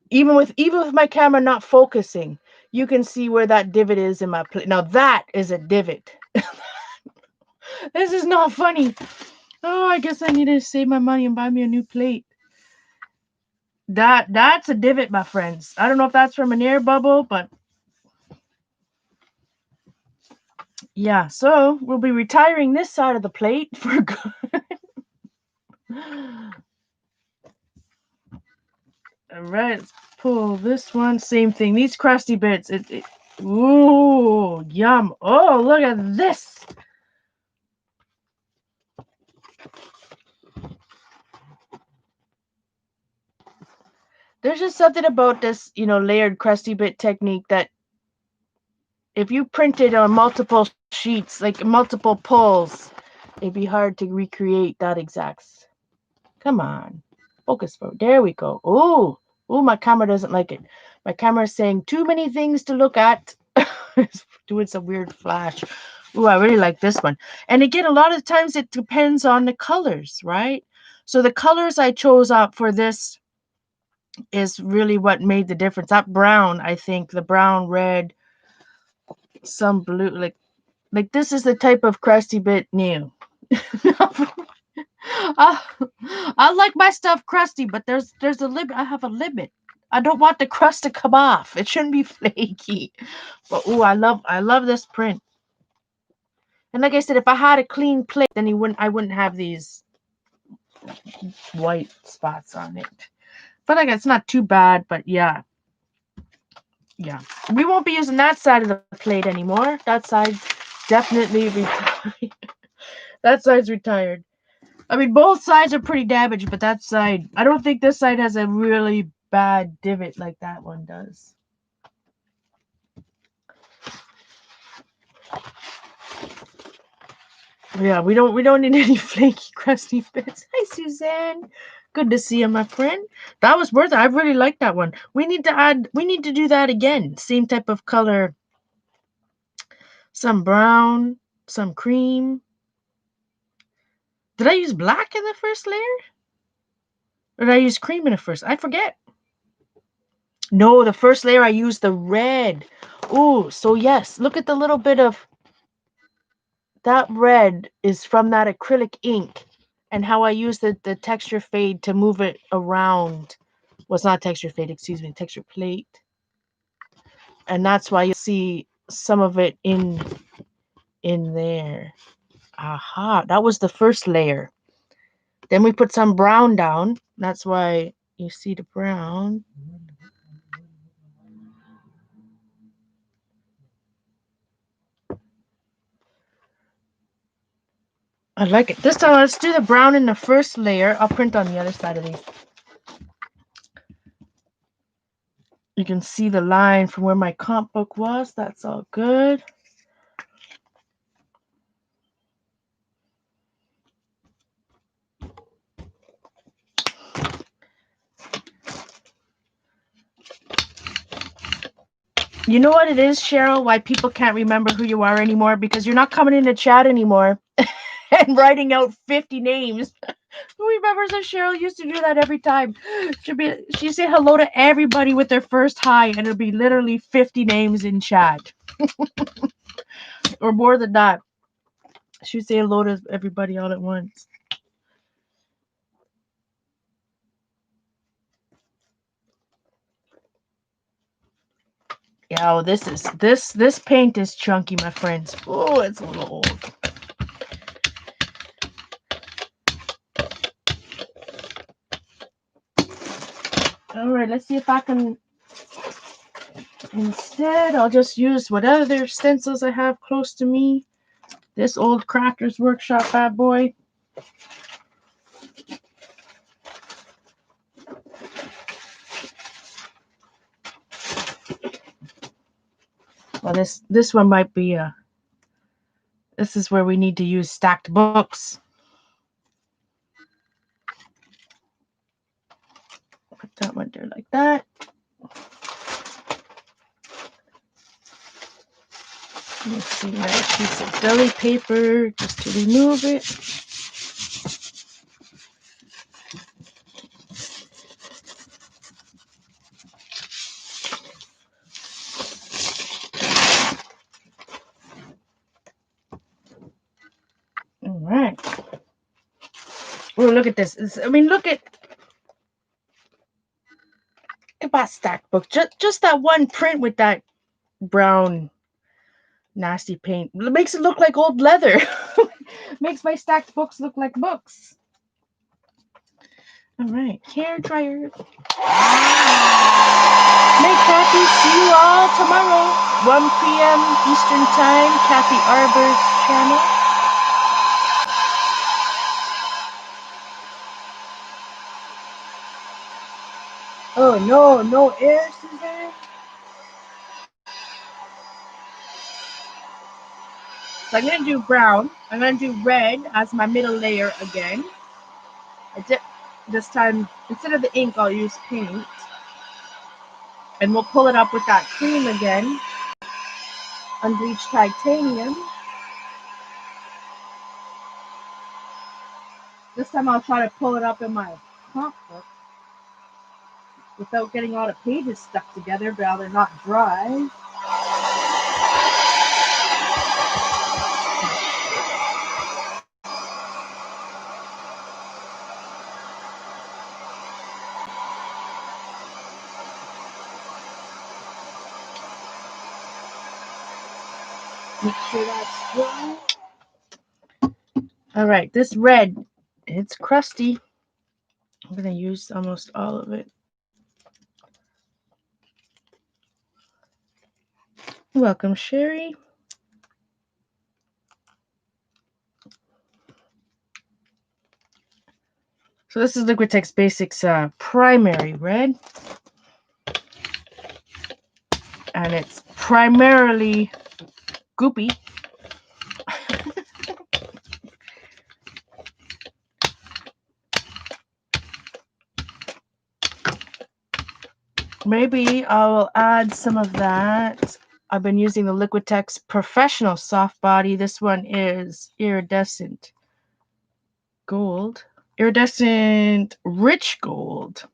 Speaker 1: Even with my camera not focusing, you can see where that divot is in my plate. Now that is a divot. This is not funny. Oh, I guess I need to save my money and buy me a new plate. That's a divot, my friends. I don't know if that's from an air bubble, but yeah. So we'll be retiring this side of the plate for good. All right, let's pull this one. Same thing. These crusty bits. Ooh, yum. Oh, look at this. There's just something about this, layered crusty bit technique that if you printed on multiple sheets, like multiple pulls, it'd be hard to recreate that exact. Come on. Focus for. There we go. Ooh, my camera doesn't like it. My camera is saying too many things to look at. It's doing some weird flash. Ooh, I really like this one. And again, a lot of times it depends on the colors, right? So the colors I chose up for this is really what made the difference. That brown, I think, the brown, red, some blue, like this is the type of crusty bit new. I, I like my stuff crusty, but there's a limit. I have a limit. I don't want the crust to come off. It shouldn't be flaky. But ooh, I love this print. And like I said, if I had a clean plate, then I wouldn't have these white spots on it. But like it's not too bad. But yeah, we won't be using that side of the plate anymore. That side's definitely retired. That side's retired. I mean, both sides are pretty damaged, but that side, I don't think this side has a really bad divot like that one does. Yeah, we don't need any flaky, crusty bits. Hi, Suzanne. Good to see you, my friend. That was worth it. I really like that one. We need to do that again. Same type of color. Some brown, some cream. Did I use black in the first layer? Or did I use cream in the first? I forget. No, the first layer I used the red. Ooh, so yes, look at the little bit of that red is from that acrylic ink and how I use the texture fade to move it around. Well, it's not texture fade, excuse me, texture plate. And that's why you see some of it in there. Aha, that was the first layer. Then we put some brown down. That's why you see the brown. I like it. This time, let's do the brown in the first layer. I'll print on the other side of these. You can see the line from where my comp book was. That's all good. You know what it is, Cheryl? Why people can't remember who you are anymore? Because you're not coming in the chat anymore and writing out 50 names. Who remembers that Cheryl used to do that every time? She'd say hello to everybody with their first hi, and it'll be literally 50 names in chat. Or more than that. She'd say hello to everybody all at once. Yeah, oh, this paint is chunky, my friends. Oh, it's a little old. All right, let's see if I can. Instead, I'll just use what other stencils I have close to me. This old Crafters Workshop bad boy. Well, this one might be a. This is where we need to use stacked books. Put that one there like that. Let's see, nice piece of deli paper just to remove it. All right. Oh, look at this. I mean, look at. fat stacked books. Just that one print with that brown nasty paint. It makes it look like old leather. Makes my stacked books look like books. All right, hair dryer. Hey, Kathy, see you all tomorrow, 1 p.m. Eastern Time, Kathy Arbor's channel. Oh, no air, Suzanne. So I'm going to do brown. I'm going to do red as my middle layer again. This time, instead of the ink, I'll use paint. And we'll pull it up with that cream again. Unbleached titanium. This time I'll try to pull it up in my comp book without getting all the pages stuck together, but they're not dry. Make sure that's dry. All right, this red, it's crusty. I'm going to use almost all of it. Welcome, Sherry. So this is Liquitex Basics primary red. And it's primarily goopy. Maybe I'll add some of that. I've been using the Liquitex Professional Soft Body. This one is iridescent gold. Iridescent rich gold.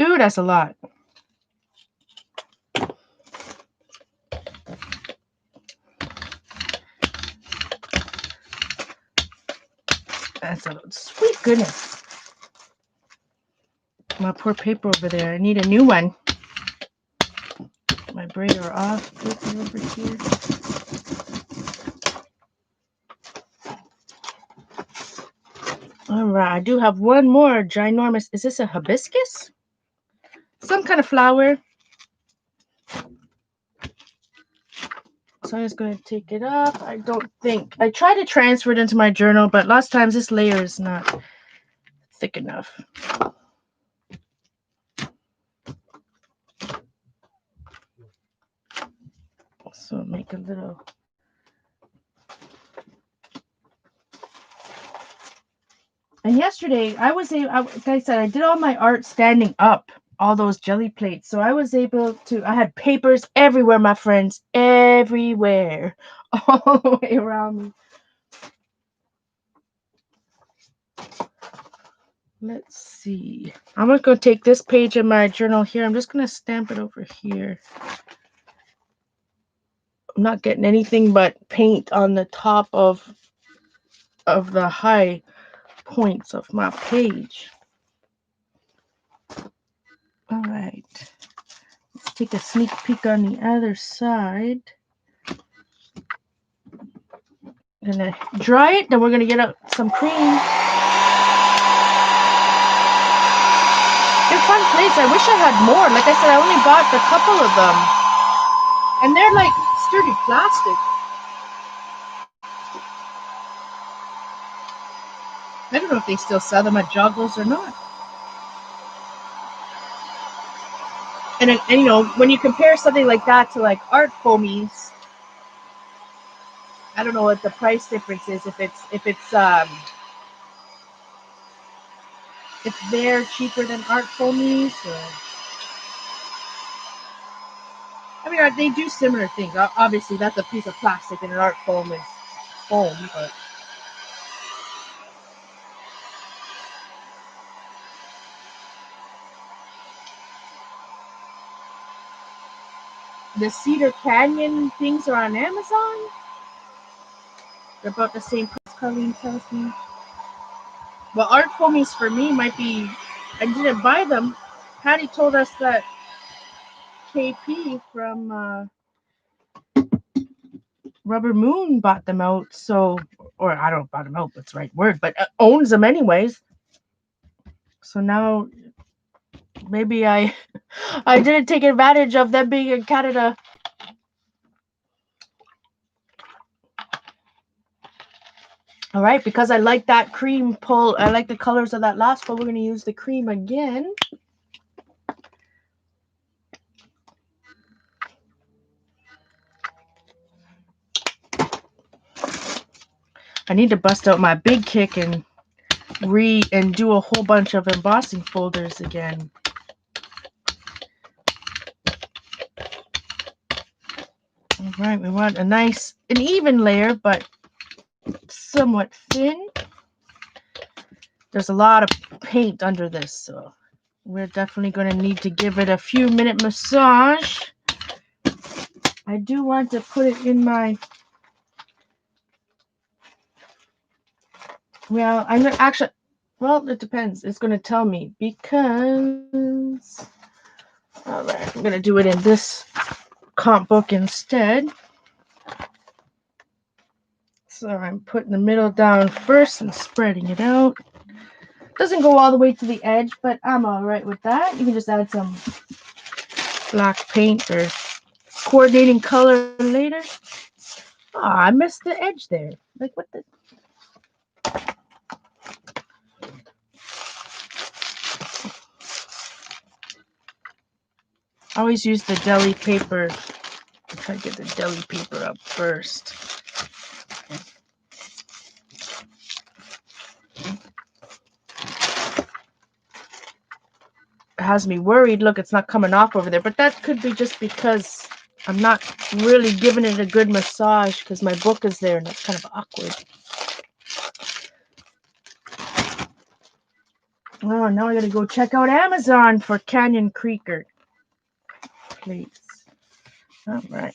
Speaker 1: Ooh, that's a lot. That's a sweet goodness. My poor paper over there. I need a new one. My brayer off. Paper over here. All right, I do have one more ginormous. Is this a hibiscus? Some kind of flower. So I'm just going to take it off. I don't think. I tried to transfer it into my journal, but lots of times this layer is not thick enough. So make a little. And yesterday, like I said, I did all my art standing up, all those Gelliplates. So I was able to, I had papers everywhere, my friends, everywhere, all the way around me. Let's see. I'm just going to take this page in my journal here. I'm just going to stamp it over here. I'm not getting anything but paint on the top of the high points of my page. All right. Let's take a sneak peek on the other side. I'm going to dry it, then we're going to get out some cream. They're fun plates. I wish I had more. Like I said, I only bought a couple of them. And they're like sturdy plastic. I don't know if they still sell them at Joggles or not. And you know, when you compare something like that to like art foamies, I don't know what the price difference is. If they're cheaper than art foamies, or I mean, they do similar things. Obviously, that's a piece of plastic, and an art foam is foam, but. The Cedar Canyon things are on Amazon. They're about the same price, Colleen tells me. Well, art foamies for me might be, I didn't buy them Patty told us that KP from Rubber Moon bought them out, so, or I don't know, bought them out, that's the right word, but owns them anyways. So now maybe I I didn't take advantage of them being in Canada. All right, because I like that cream pull, I like the colors of that last one, we're going to use the cream again. I need to bust out my big kick and do a whole bunch of embossing folders again. All right, we want an even layer, but somewhat thin. There's a lot of paint under this, so we're definitely going to need to give it a few minute massage. I do want to put it in my, well, I'm going to actually, well, it depends. It's going to tell me because, all right, I'm going to do it in this comp book instead. So I'm putting the middle down first and spreading it out. Doesn't go all the way to the edge, but I'm all right with that. You can just add some black paint or coordinating color later. Oh, I missed the edge there. Like, what the? I always use the deli paper. I'll try to get the deli paper up first. It has me worried. Look, it's not coming off over there, but that could be just because I'm not really giving it a good massage because my book is there and that's kind of awkward. Oh, now I gotta go check out Amazon for Canyon Creeker plates. All right.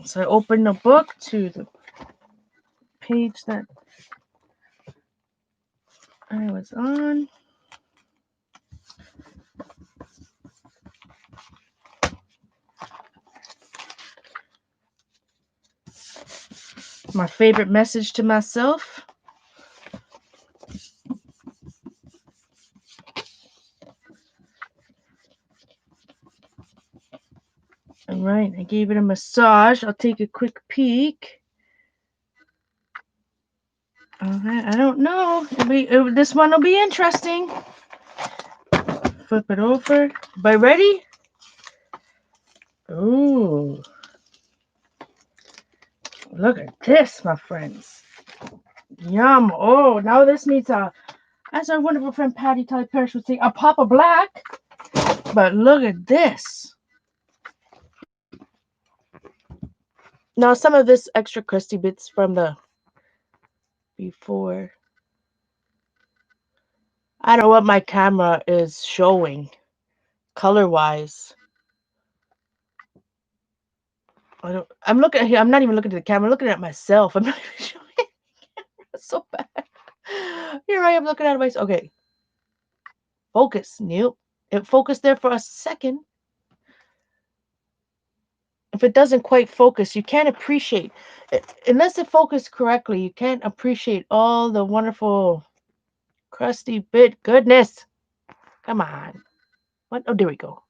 Speaker 1: So I open the book to the page that I was on. My favorite message to myself. All right, I gave it a massage. I'll take a quick peek. All right, I don't know. This one will be interesting. Flip it over. Everybody ready? Ooh. Look at this, my friends. Yum. Oh, now this needs as our wonderful friend Patty Tyler Parrish would say, a pop of black. But look at this. Now, some of this extra crusty bits from the before. I don't know what my camera is showing color-wise. I'm looking at here. I'm not even looking at the camera. I'm looking at myself. I'm not even showing it. It's so bad. Here I am looking at myself. Okay. Focus. Nope. It focused there for a second. If it doesn't quite focus, you can't appreciate it. Unless it focused correctly, you can't appreciate all the wonderful crusty bit goodness. Come on. What? Oh, there we go.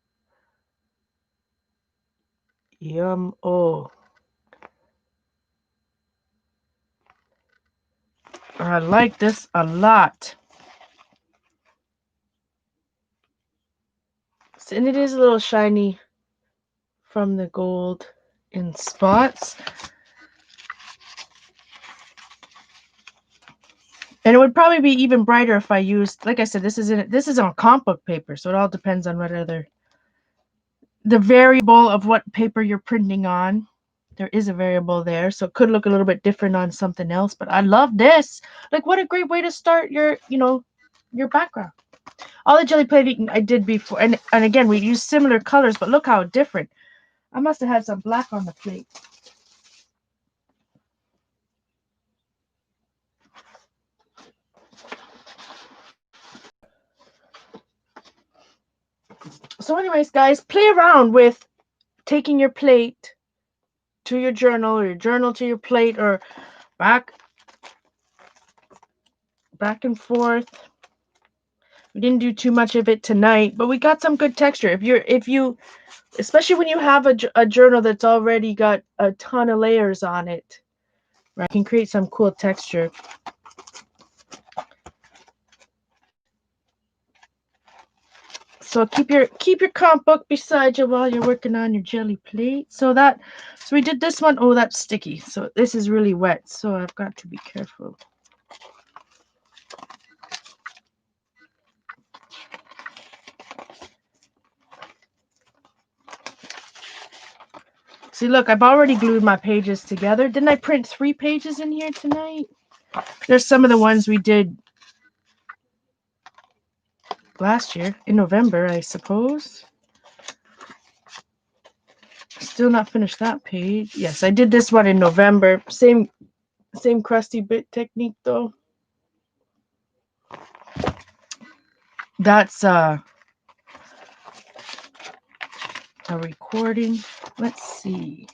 Speaker 1: Yum. Oh. I like this a lot. And it is a little shiny from the gold in spots. And it would probably be even brighter if I used, like I said, this is on comp book paper, so it all depends on the variable of what paper you're printing on. There is a variable there, so it could look a little bit different on something else, but I love this. Like, what a great way to start your background. All the jelly plating I did before, and again, we use similar colors, but look how different. I must have had some black on the plate. So anyways, guys, play around with taking your plate to your journal, or your journal to your plate, or back and forth. We didn't do too much of it tonight, but we got some good texture. If you especially when you have a journal that's already got a ton of layers on it, right, you can create some cool texture. So keep your comp book beside you while you're working on your jelly plate. So we did this one. Oh, that's sticky. So this is really wet. So I've got to be careful. See, look, I've already glued my pages together. Didn't I print 3 pages in here tonight? There's some of the ones we did last year in November, I suppose. Still not finished that page. Yes, I did this one in November. Same crusty bit technique though. That's a recording. Let's see.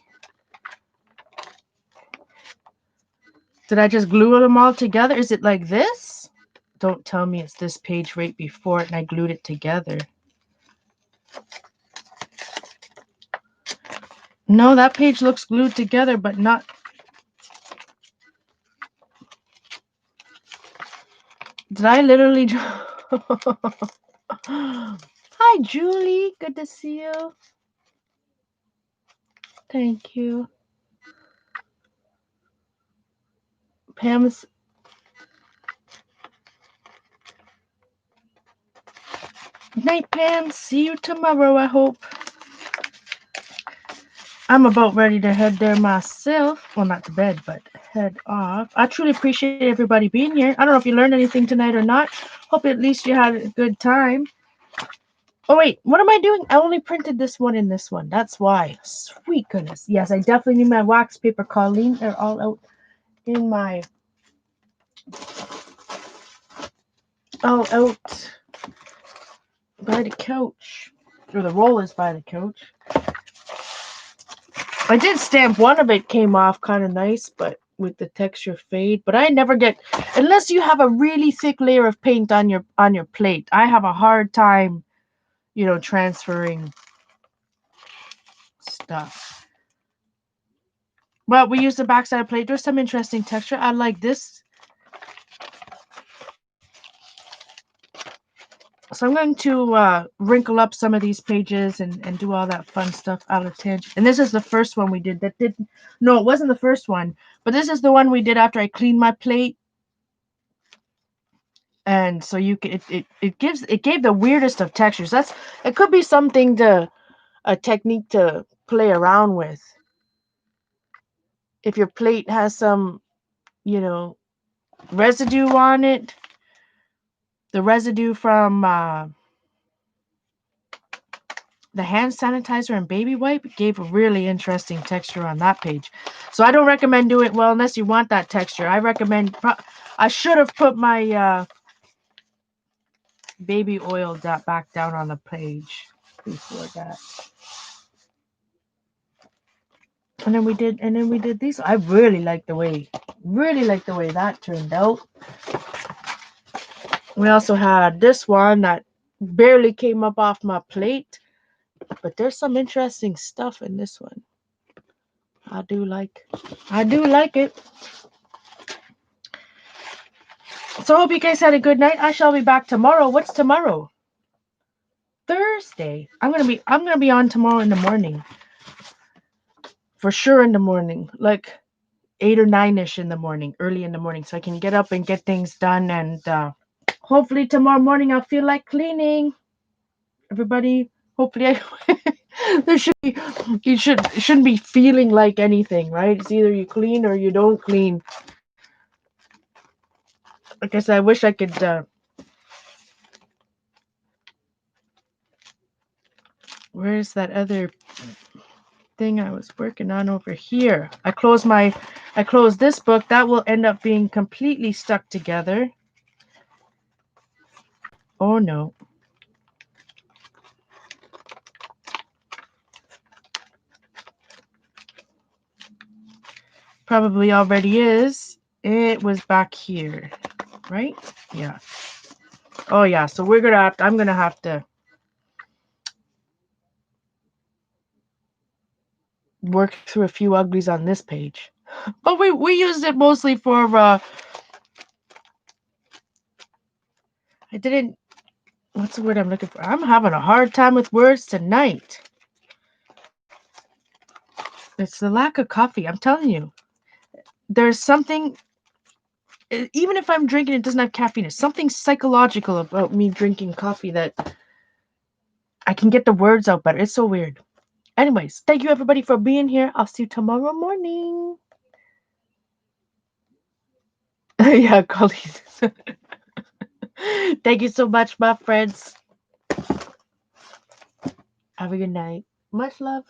Speaker 1: Did I just glue them all together? Is it like this? Don't tell me it's this page right before it and I glued it together. No, that page looks glued together, but not. Did I literally? Hi, Julie. Good to see you. Thank you. Pam's. Night, Pam. See you tomorrow, I hope. I'm about ready to head there myself. Well, not to bed, but head off. I truly appreciate everybody being here. I don't know if you learned anything tonight or not. Hope at least you had a good time. Oh, wait. What am I doing? I only printed this one and this one. That's why. Sweet goodness. Yes, I definitely need my wax paper, Colleen. They're all out in my... all out by the couch. Or the roll is by the couch. I did stamp one of it, came off kind of nice, but with the texture fade. But I never get, unless you have a really thick layer of paint on your plate. I have a hard time, transferring stuff. Well, we use the backside plate. There's some interesting texture. I like this. So I'm going to wrinkle up some of these pages and do all that fun stuff out of tangent. And this is the first one we did that did... No, it wasn't the first one. But this is the one we did after I cleaned my plate. And so you can, it gave the weirdest of textures. It could be something a technique to play around with. If your plate has some, residue on it, the residue from the hand sanitizer and baby wipe gave a really interesting texture on that page. So I don't recommend doing it, well, unless you want that texture. I recommend, I should have put my baby oil back down on the page before that. And then we did these. I really like the way that turned out. We also had this one that barely came up off my plate, but there's some interesting stuff in this one. I do like it. So I hope you guys had a good night. I shall be back tomorrow. What's tomorrow? Thursday. I'm gonna be on tomorrow in the morning. For sure in the morning. Like 8 or 9ish in the morning, early in the morning, so I can get up and get things done. And hopefully tomorrow morning I'll feel like cleaning. Everybody, hopefully there should be, shouldn't be feeling like anything, right? It's either you clean or you don't clean. Like I said, I wish I could where's that other thing I was working on over here? I closed this book. That will end up being completely stuck together. Oh no. probably already is. It was back here, right? Yeah. Oh yeah. So we're gonna have to, I'm gonna have to work through a few uglies on this page. But we used it mostly for I didn't what's the word I'm looking for? I'm having a hard time with words tonight. It's the lack of coffee. I'm telling you. There's something even if I'm drinking it doesn't have caffeine. There's something psychological about me drinking coffee that I can get the words out better. It's so weird. Anyways, thank you everybody for being here. I'll see you tomorrow morning. Yeah, colleagues. Thank you so much, my friends. Have a good night. Much love.